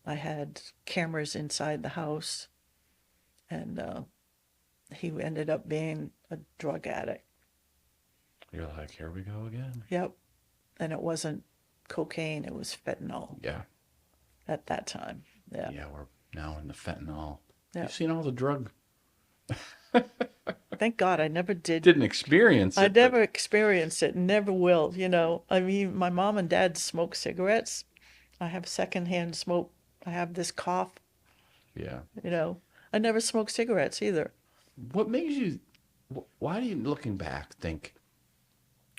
I had cameras inside the house, and he ended up being a drug addict. you're like, here we go again. Yep. And it wasn't cocaine, it was fentanyl Yeah. at that time. Yeah. Yeah, we're now in the fentanyl. Yeah. You've seen all the drug. Thank God I never did. Didn't experience I it, but never experienced it, never will, you know. I mean, my mom and dad smoke cigarettes. I have secondhand smoke. I have this cough, yeah. you know. I never smoked cigarettes either. What makes you, why do you, looking back, think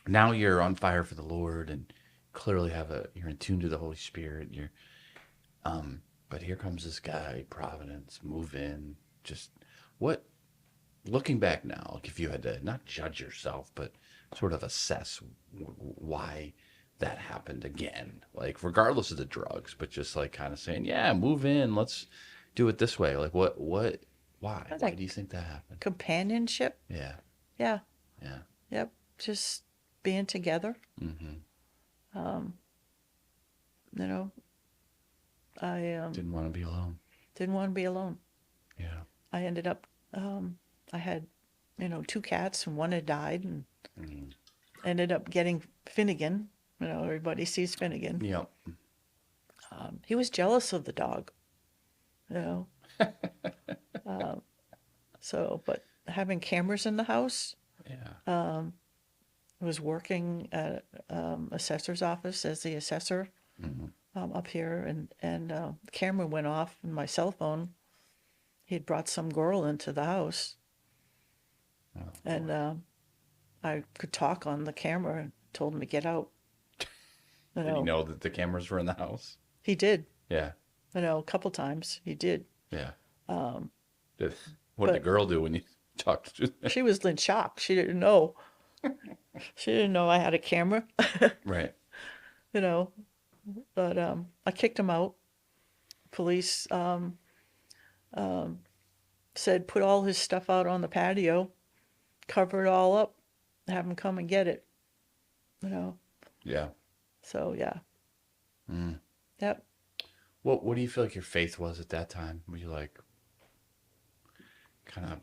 now you're on fire for the Lord and clearly you're in tune to the Holy Spirit. But here comes this guy, Providence, move in. Just what, looking back now, like if you had to not judge yourself, but sort of assess why that happened again, like regardless of the drugs, but just like kind of saying, yeah, move in, let's do it this way. Like why do you think that happened? Companionship. Yeah. Yeah. Yeah. Yep. Just being together. Mm-hmm. You know, I Didn't want to be alone. didn't want to be alone. Yeah. I ended up, I had, you know, two cats and one had died and Mm. ended up getting Finnegan. You know, everybody sees Finnegan. Yep. He was jealous of the dog, you know. So, but having cameras in the house, Yeah. I was working at assessor's office as the assessor Mm-hmm. up here, and the camera went off on my cell phone. He'd brought some girl into the house, Oh, and I could talk on the camera and told him to get out. You did he know, know that the cameras were in the house? he did. Yeah. You know, a couple times he did. Yeah. What did the but- girl do when you talked to them? She was in shock. She didn't know. She didn't know I had a camera. Right. You know, but I kicked him out. Police said put all his stuff out on the patio, cover it all up, have him come and get it. You know, Yeah. so yeah. Mm. Yep. What do you feel like your faith was at that time? Were you like kind of,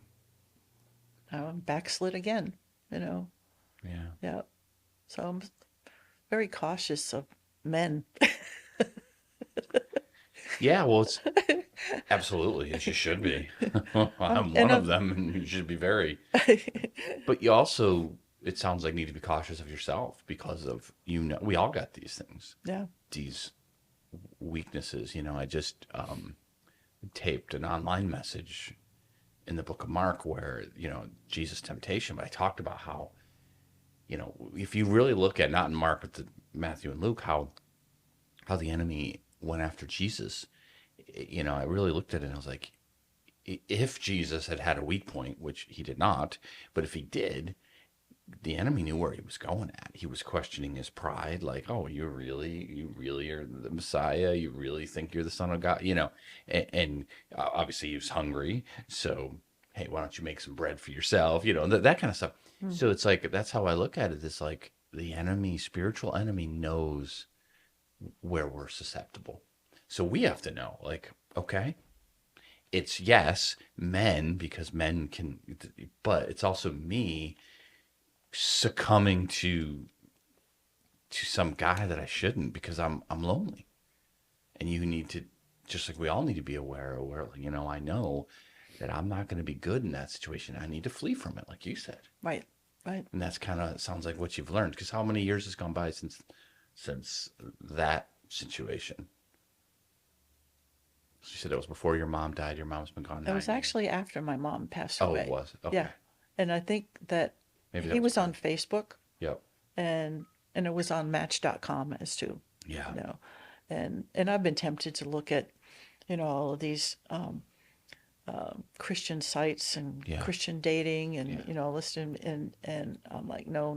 Now I'm backslid again. You know, yeah. yeah. So I'm very cautious of men. Yeah, well, it's absolutely, as you should be. I'm one of them, and you should be very. But you also, it sounds like, need to be cautious of yourself because of, we all got these things, Yeah. these weaknesses. I just taped an online message in the book of Mark where, Jesus' temptation, but I talked about how, if you really look at, not in Mark, but Matthew and Luke, how the enemy went after Jesus. I really looked at it and I was like, if Jesus had a weak point, which he did not, but if he did, the enemy knew where he was going at. He was questioning his pride, like, oh, you really are the Messiah? You really think you're the Son of God? And obviously he was hungry. So, hey, why don't you make some bread for yourself? That kind of stuff. So it's like, that's how I look at it. It's like the enemy, spiritual enemy, knows where we're susceptible. So we have to know, like, okay, it's yes, men, because men can, but it's also me succumbing to some guy that I shouldn't because I'm lonely. And you need to, just like we all need to be aware, I know that I'm not going to be good in that situation. I need to flee from it, like you said. Right. Right. And that's kind of sounds like what you've learned, because how many years has gone by since that situation? You said it was before your mom died. Your mom's been gone 9 It was years. actually after my mom passed Oh, away. it was? Okay. Yeah. And I think that Maybe that he was was on Facebook Yep. and it was on Match.com as too. Yeah. And I've been tempted to look at, all of these Christian sites and Yeah. Christian dating and, Yeah. listen and I'm like, no,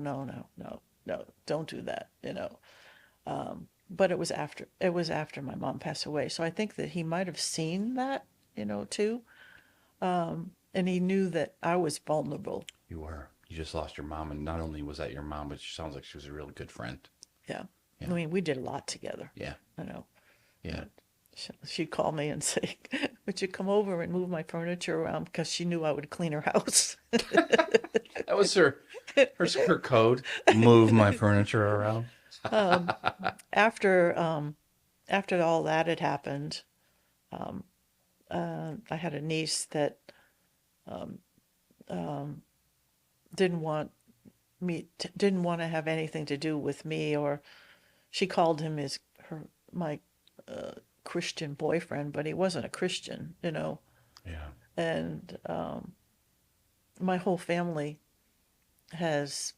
don't do that, But it was after my mom passed away. So I think that he might have seen that, too. And he knew that I was vulnerable. You were. You just lost your mom, and not only was that your mom, but she sounds like she was a really good friend. Yeah. Yeah. I mean, we did a lot together. Yeah. Yeah. She'd call me and say, would you come over and move my furniture around? Because she knew I would clean her house. That was her code. Move my furniture around. After after all that had happened, I had a niece that didn't want didn't want to have anything to do with me, or she called him my Christian boyfriend, but he wasn't a Christian, you know. Yeah. And my whole family has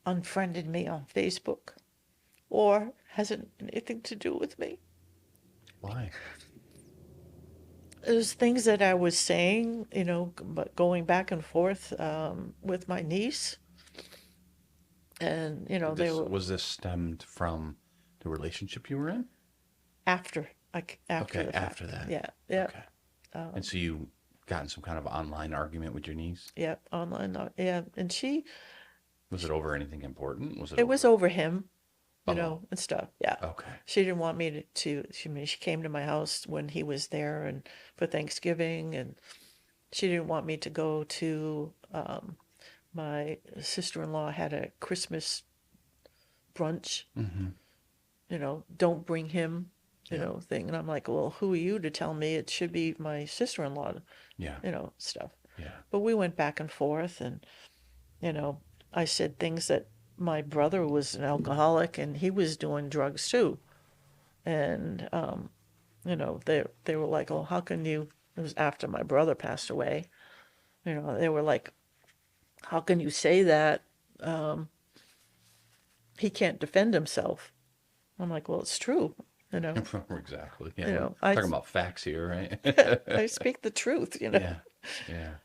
unfriended me on Facebook or hasn't anything to do with me. Why? There's things that I was saying, you know, but going back and forth with my niece, and you know they This were was this stemmed from the relationship you were in? after after Okay, the after fact. that. Yeah, yeah, Okay. And so you got in some kind of online argument with your niece? yeah. Online, yeah, and Was it over anything important? Was it it was over? over him, you Oh, know, and stuff. Yeah. okay. She didn't want me she came to my house when he was there and for Thanksgiving, and she didn't want me to go to my sister-in-law had a Christmas brunch, Mm-hmm. you know, don't bring him, you Yeah. know, thing. And I'm like, well, who are you to tell me it should be my sister-in-law, Yeah. you know, stuff. Yeah. But we went back and forth, and, you know, I said things that my brother was an alcoholic and he was doing drugs too. And, you know, they were like, oh, how can you, it was after my brother passed away, you know, they were like, how can you say that? He can't defend himself. I'm like, well, it's true, you know. Exactly. Yeah, You we're know, talking about facts here, right? I speak the truth, you know. Yeah.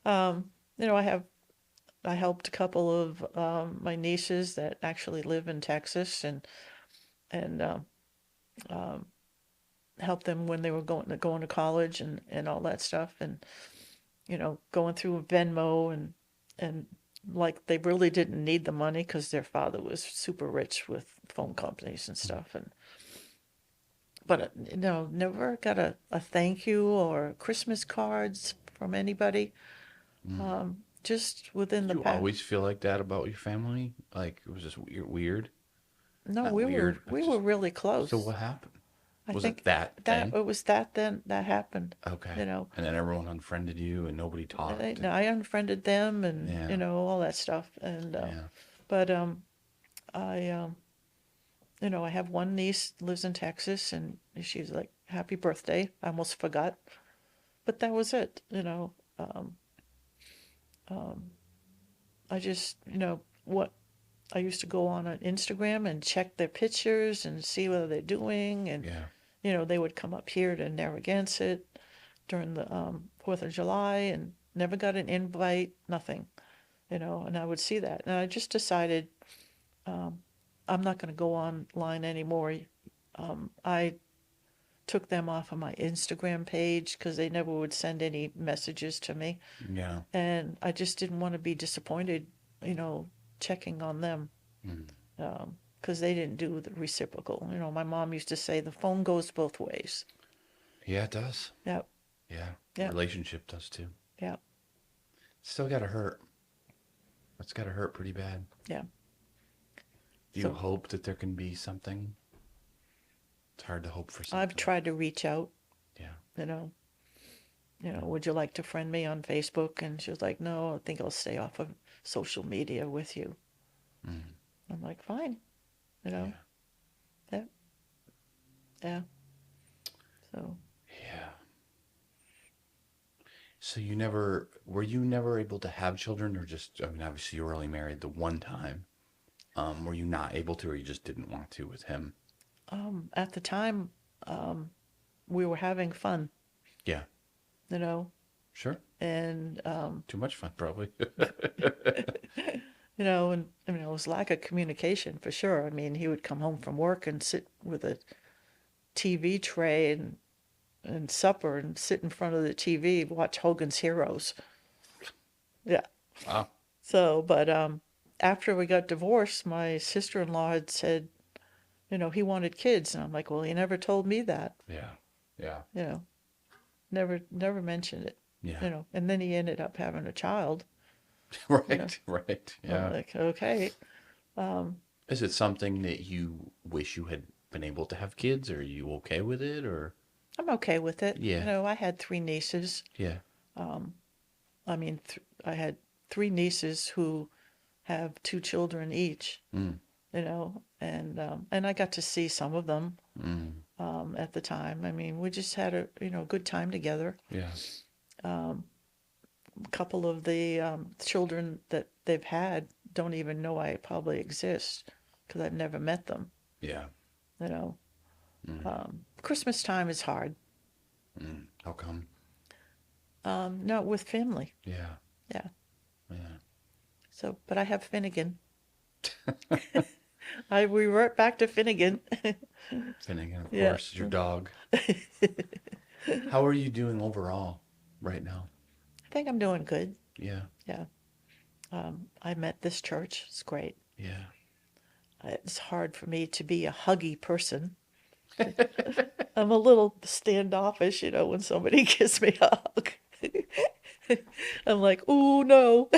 Yeah. You know, I helped a couple of my nieces that actually live in Texas, and helped them when they were going to college and all that stuff, and you know, going through Venmo and like they really didn't need the money because their father was super rich with phone companies and stuff, and but you know, never got a thank you or Christmas cards from anybody. Just within Did the you past. always feel like that about your family? Like it was just weird? No, Not weird, but we were just really so close. what happened? I Was it think that that thing? it was that then that happened. Okay. You know, And then everyone unfriended you and nobody talked and I unfriended them and you yeah. know all that stuff. And Yeah. but I you know I have one niece lives in Texas and she's like happy birthday. I almost forgot, but that was it. You know, I just you know what I used to go on Instagram and check their pictures and see what they're doing, and Yeah. you know they would come up here to Narragansett during the 4th of July and never got an invite, nothing, you know, and I would see that. And I just decided I'm not going to go online anymore. I took them off of my Instagram page because they never would send any messages to me. Yeah. And I just didn't want to be disappointed, you know, checking on them Mm. because they didn't do the reciprocal. You know, my mom used to say the phone goes both ways. Yeah, it does. Yep, Yeah. yep, Relationship does too. yep, Still gotta hurt. It's gotta hurt pretty bad. yeah. Do you So hope that there can be something? It's hard to hope for I've something. tried to reach out, Yeah. you know, would you like to friend me on Facebook? And she was like, no, I think I'll stay off of social media with you. Mm. I'm like, fine, you know, Yeah. yeah, yeah. So Yeah. So you never able to have children or just, I mean, obviously you were only married the one time. Were you not able to, or you just didn't want to with him? at the time, we were having fun, Yeah. you know, Sure. and, Too much fun, probably. you know, and I mean, it was lack of communication for sure. I mean, he would come home from work and sit with a TV tray and supper and sit in front of the TV, watch Hogan's Heroes. Yeah. Wow. So, but after we got divorced, my sister-in-law had said, you know, he wanted kids, and I'm like, well, he never told me that, Yeah. Yeah. you know, never mentioned it, Yeah. you know. And then he ended up having a child, You know, Right. I'm Yeah. like, okay. Is it something that you wish you had been able to have kids? Are you okay with it or? I'm okay with it. You Yeah. know, I had three nieces. Yeah. I mean, I had three nieces who have two children each, Mm, you know, and I got to see some of them mm, at the time. I mean, we just had a, you know, good time together. yeah. A couple of the children that they've had don't even know I probably exist because I've never met them, Yeah. you know. Mm, Christmas time is hard. mm. How come? No, with family. Yeah. Yeah. Yeah. So, but I have Finnegan. I revert back to Finnegan. Finnegan, of Yeah. course, is your dog. How are you doing overall right now? I think I'm doing good. Yeah. Yeah. I met this church. It's great. Yeah. It's hard for me to be a huggy person. I'm a little standoffish, you know, when somebody gives me a hug. I'm like, ooh, no.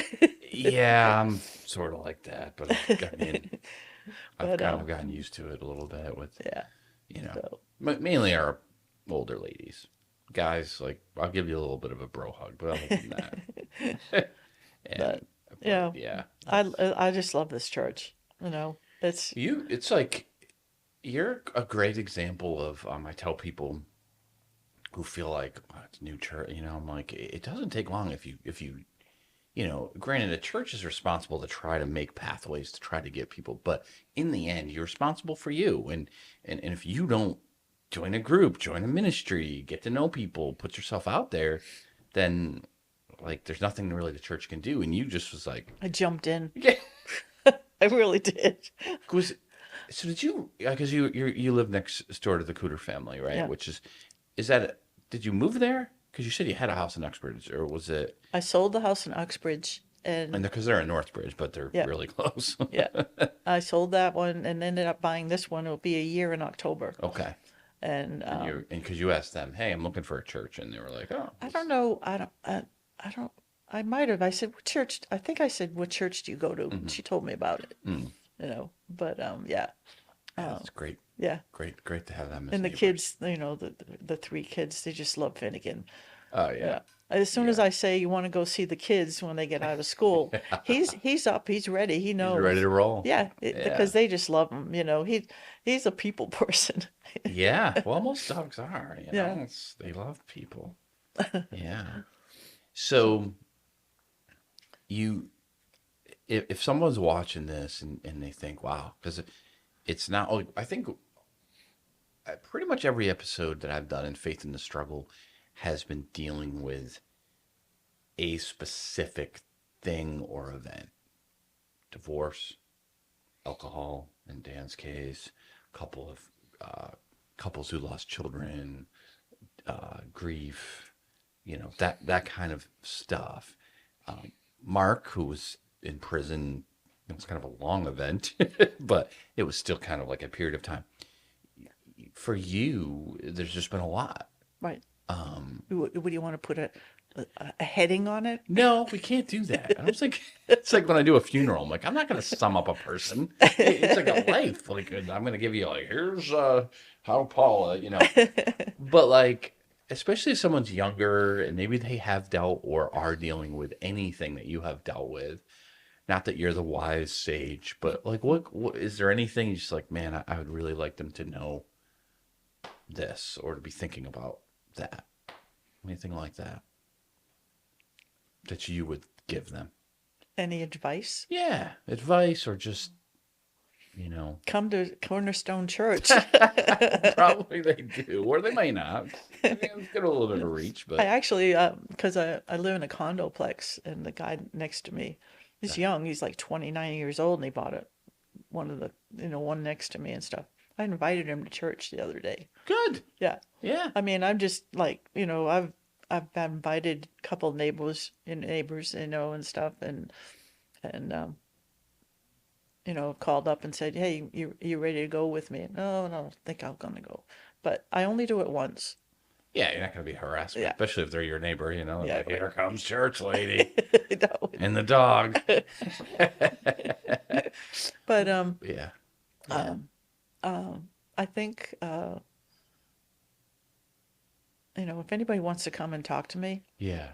Yeah, I'm sort of like that, but I mean, I've But kind of gotten used to it a little bit with, yeah. you know, So mainly our older ladies. Guys, like, I'll give you a little bit of a bro hug, but other than that, but and, but yeah, yeah, I just love this church. You know, it's it's like, you're a great example of, I tell people who feel like, oh, it's new church, I'm like, it doesn't take long granted, a church is responsible to try to make pathways to try to get people, but in the end, you're responsible for you. And if you don't join a group, join a ministry, get to know people, put yourself out there, then like there's nothing really the church can do. And you just was like, I jumped in. yeah, I really did. was so did you? Because you live next door to the Cooter family, right? Yeah. Which is that? Did you move there? Because you said you had a house in Uxbridge, or was it? I sold the house in Uxbridge And and because they're in Northbridge, but they're yeah, really close. yeah. I sold that one and ended up buying this one. It'll be a year in October. Okay. And And because you asked them, hey, I'm looking for a church, and they were like, oh, I don't know. I don't. I might have. I said, "What church?" I think I said, "What church do you go to?" And she told me about it. mm, You know. But yeah, yeah, that's great, yeah. great to have them as And the neighbors. kids, you know, the three kids, they just love Finnegan. Oh Yeah. yeah, As soon as yeah, I say you want to go see the kids when they get out of school, he's up, he's ready, he he's ready knows. to roll. Yeah, Yeah, because they just love him. You know, he's a people person. yeah. Well, most dogs are, Yeah. they love people. Yeah. So So you, if someone's watching this and they think, wow, because it's not. Oh, I think pretty much every episode that I've done in Faith in the Struggle has been dealing with a specific thing or event. Divorce, alcohol, in Dan's case, a couple of couples who lost children, grief, that kind of stuff. Mark, who was in prison, it was kind of a long event, but it was still kind of like a period of time. For you, there's just been a lot. right. Would you want to put a heading on it? No, we can't do that. I was like, it's like when I do a funeral. I'm like, I'm not going to sum up a person. It's like a life. Like I'm going to give you like, here's how Paula. But like, especially if someone's younger and maybe they have dealt or are dealing with anything that you have dealt with. Not that you're the wise sage, but like, what is there anything you're just like, man, I would really like them to know this or to be thinking about that, anything like that you would give them? Any advice? Yeah, advice or just, you know, Come to Cornerstone Church. probably they do, or they may not. It's got a little bit of a reach, I but actually, because I live in a condoplex, and the guy next to me, he's young. He's like 29 years old, and he bought it. One of the, one next to me and stuff. I invited him to church the other day. good. Yeah. Yeah, I mean, I'm just like, I've invited a couple of neighbors, and stuff, and called up and said, "Hey, you ready to go with me?" No, I don't think I'm gonna go, but I only do it once. yeah. You're not going to be harassed, Yeah. especially if they're your neighbor. Yeah, Like, here comes church lady. No, And the dog. But Yeah. Yeah. I think if anybody wants to come and talk to me, Yeah.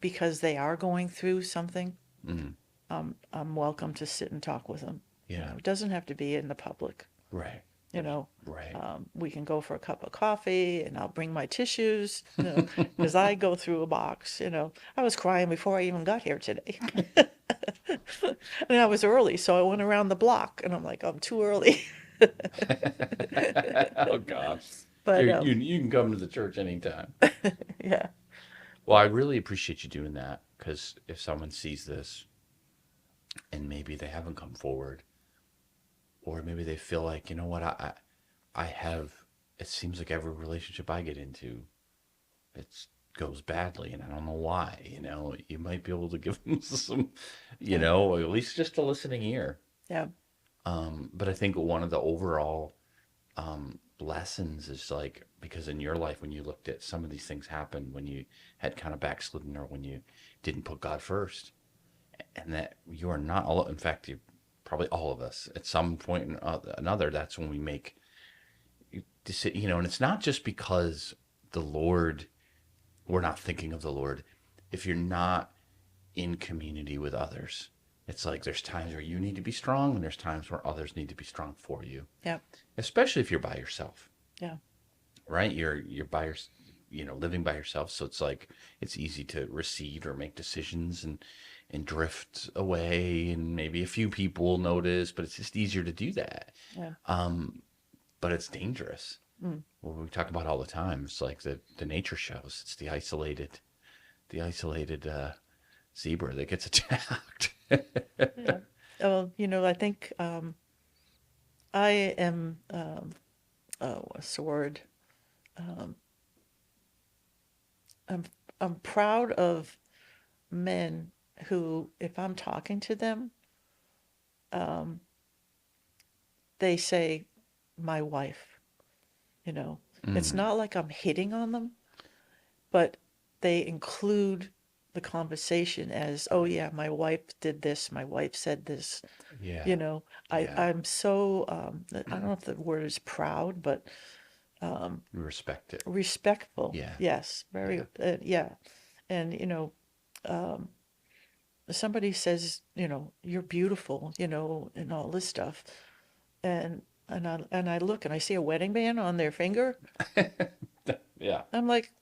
because they are going through something, Mm. I'm welcome to sit and talk with them. Yeah. It doesn't have to be in the public. Right. You know, Right. we can go for a cup of coffee, and I'll bring my tissues. Because I go through a box. I was crying before I even got here today. And I was early, so I went around the block, and I'm like, I'm too early. Oh gosh. But You can come to the church anytime. yeah, Well, I really appreciate you doing that, because if someone sees this and maybe they haven't come forward, or maybe they feel like, you know what, I have, it seems like every relationship I get into, it goes badly and I don't know why, you might be able to give them some, yeah, at least just a listening ear. yeah, But I think one of the overall lessons is like, because in your life, when you looked at some of these things happen, when you had kind of backslidden, or when you didn't put God first, and that you are not all, in fact, you probably all of us at some point or another, that's when we make, and it's not just because the Lord, we're not thinking of the Lord. If you're not in community with others, it's like there's times where you need to be strong, and there's times where others need to be strong for you, yeah, especially if you're by yourself, yeah, right? You're by living by yourself, so it's like it's easy to recede or make decisions and drift away, and maybe a few people will notice, but it's just easier to do that. yeah. But it's dangerous. Mm, Well, we talk about all the time. It's like the nature shows. It's the isolated zebra that gets attacked. yeah. Well, I think I am. Oh, what's the word? I'm I'm proud of men who, if I'm talking to them, they say, "My wife." It's Mm, not like I'm hitting on them, but they include the conversation as, "Oh yeah, my wife did this. My wife said this." yeah, You know, yeah. I'm so I don't know if the word is proud, but We respect it. respectful. Yeah, Yes, very, yeah. yeah. And somebody says, you're beautiful, and all this stuff, and I look and I see a wedding band on their finger. Yeah. I'm like,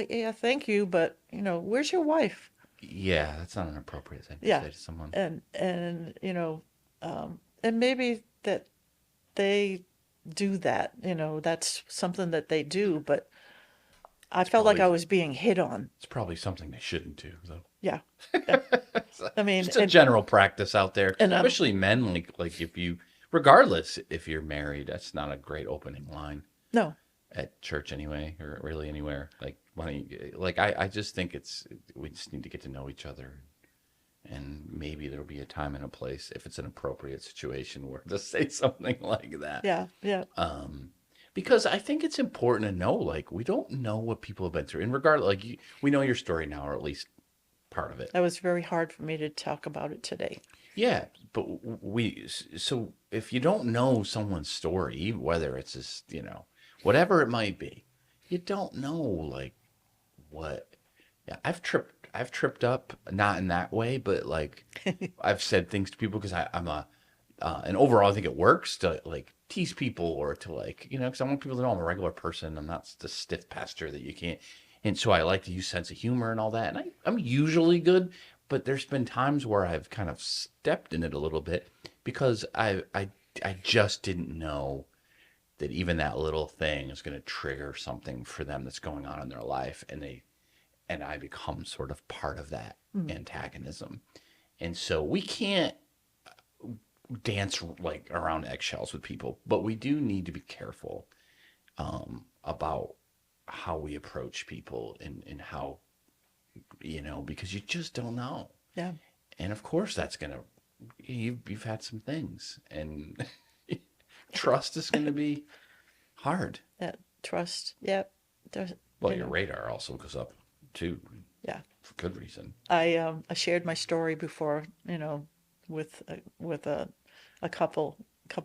yeah, thank you, but where's your wife? Yeah, that's not an appropriate thing to Yeah, say to someone. and and maybe that they do that, that's something that they do, but I It's felt like I probably was being hit on. it's probably something they shouldn't do, though. Yeah, yeah. I mean, Just a general practice out there, and especially men. Like if you, regardless if you're married, that's not a great opening line no, at church anyway, or really anywhere. Like when I just think we just need to get to know each other, and maybe there'll be a time and a place, if it's an appropriate situation, where to say something like that. yeah, yeah, Because I think it's important to know, like, we don't know what people have been through, and regardless, like, we know your story now, or at least part of it. that was very hard for me to talk about it today. Yeah, but so if you don't know someone's story, whether it's just, whatever it might be, you don't know, like, what. Yeah, I've tripped up, not in that way, but like I've said things to people because I'm and overall I think it works to like tease people, or to like, because I want people to know I'm a regular person. I'm not the stiff pastor that you can't. And so I like to use sense of humor and all that. And I'm usually good, but there's been times where I've kind of stepped in it a little bit, because I just didn't know that even that little thing is going to trigger something for them that's going on in their life, and I become sort of part of that Mm, antagonism. And so we can't dance like around eggshells with people, but we do need to be careful about how we approach people, and how, because you just don't know. yeah, And of course, you've had some things, and trust is going to be hard. that trust. Yeah, there's, Well, your radar also goes up too. Yeah. for good reason. I shared my story before, with a couple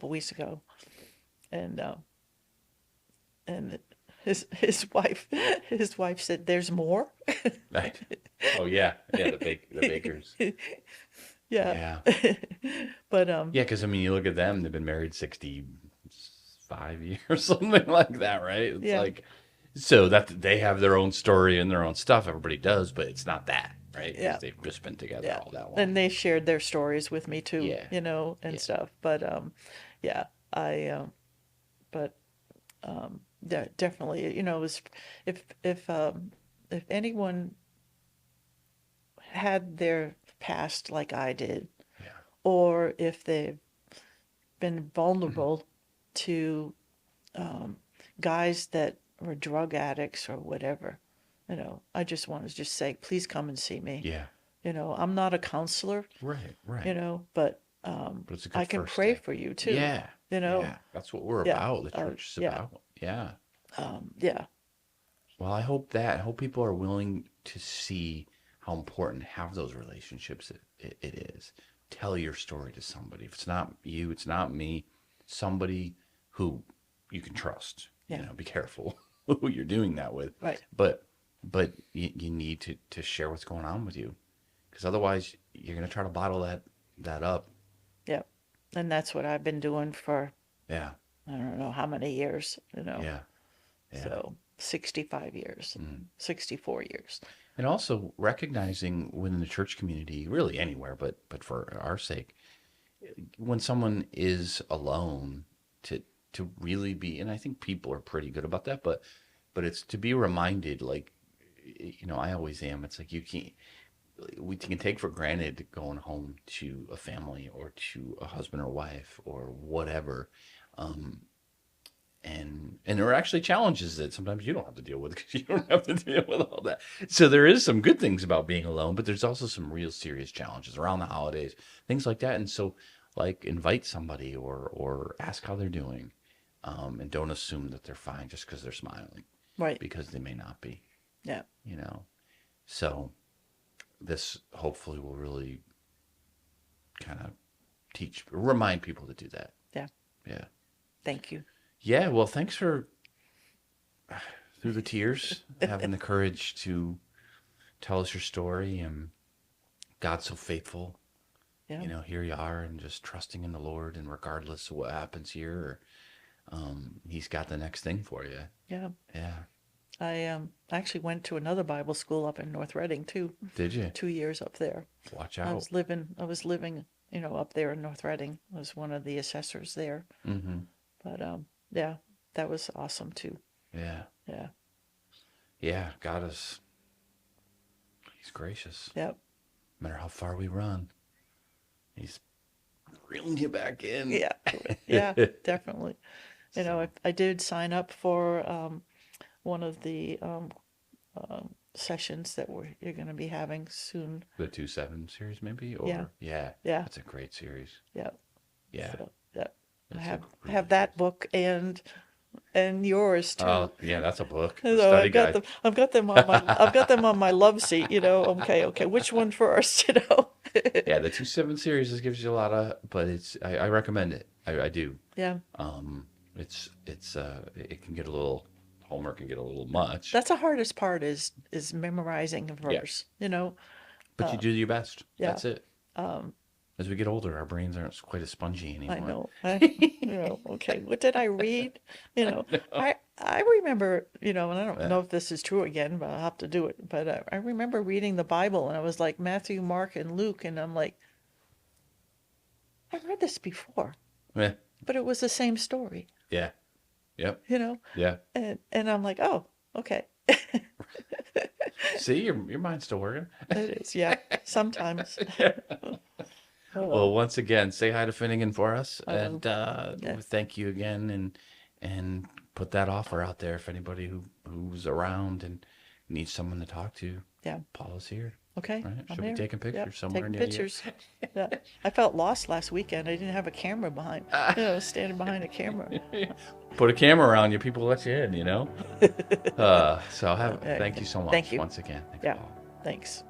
weeks ago, and and his wife said, "There's more." Right. Oh yeah, yeah. The bakers. Yeah. Yeah, But yeah. Because I mean, you look at them; they've been married 65 years, something like that, right? It's yeah, like so that they have their own story and their own stuff. Everybody does, but it's not that, right? yeah, Because they've just been together yeah. all that long. And they shared their stories with me too, Yeah, and yeah. stuff. But yeah, I but yeah, definitely, it was if if anyone had their past like I did, Yeah. or if they've been vulnerable to guys that were drug addicts or whatever, I just want to just say, please come and see me. Yeah. I'm not a counselor, Right. Right. but But it's a I good can first pray step. for you too. Yeah. You know, Yeah. That's what we're yeah, about. The church is yeah, about. Yeah. yeah, Well, I hope that. I hope people are willing to see how important to have those relationships it is. Tell your story to somebody. If it's not you, it's not me. Somebody who you can trust. yeah, Be careful who you're doing that with. right, But you need to share what's going on with you, because otherwise you're gonna try to bottle that up. yeah. And that's what I've been doing for Yeah. I don't know how many years, Yeah. Yeah. so 65 years, 64 years. And also recognizing within the church community, really anywhere, but for our sake, when someone is alone, to really be, and I think people are pretty good about that, but it's to be reminded, like, I always am. It's like we can take for granted going home to a family or to a husband or wife or whatever. And there are actually challenges that sometimes you don't have to deal with because you don't have to deal with all that. So there is some good things about being alone, but there's also some real serious challenges around the holidays, things like that. And so, like, invite somebody or ask how they're doing, and don't assume that they're fine just because they're smiling, Right. because they may not be. Yeah. So this hopefully will really kind of remind people to do that. Yeah. Yeah. Thank you. Yeah, well, thanks for through the tears having the courage to tell us your story, and God's so faithful. Yeah. Here you are, and just trusting in the Lord, and regardless of what happens here, He's got the next thing for you. Yeah. Yeah. I actually went to another Bible school up in North Reading too. Did you? 2 years up there. Watch I out. was living, up there in North Reading. I was one of the assessors there. Mm-hmm. But yeah, that was awesome too. Yeah. Yeah. Yeah. He's gracious. Yep. No matter how far we run, He's reeling you back in. Yeah. Yeah, definitely. I did sign up for one of the sessions that you're going to be having soon. The 2-7 series, maybe? Or Yeah. Yeah. Yeah. That's a great series. Yeah. Yeah. So, yeah. I That's a have really have that book and yours too. Oh, yeah, that's a book. So Study I've got guide. them. I've got them on my love seat. Okay. Which one first? Yeah, the 2-7 series gives you a lot of, but I recommend it. I do. Yeah. It can get a little, homework can get a little much, That's the hardest part is memorizing a Yeah. verse. but you do your best. yeah. That's it. As we get older, our brains aren't quite as spongy anymore. I know. Okay. What did I read? I remember, and I don't know if this is true again, but I'll have to do it. But I remember reading the Bible, and I was like Matthew, Mark, and Luke, and I'm like, I read this before, Yeah. but it was the same story, Yeah. Yep. Yeah. and I'm like, oh, okay. See, your mind's still working. It is, yeah. Sometimes. Oh, Well, once again, say hi to Finnegan for us, and yeah. thank you again, and put that offer out there if anybody who's around and needs someone to talk to. Yeah. Paula's here. Okay. Right? I'm She'll be here. taking pictures Yep, somewhere taking near you. pictures. Yeah. I felt lost last weekend. I didn't have a camera behind. Standing behind a camera. Put a camera around you, people let you in. So Okay. thank you so much Thank you. once again. Thanks, Yeah. Paul. Thanks.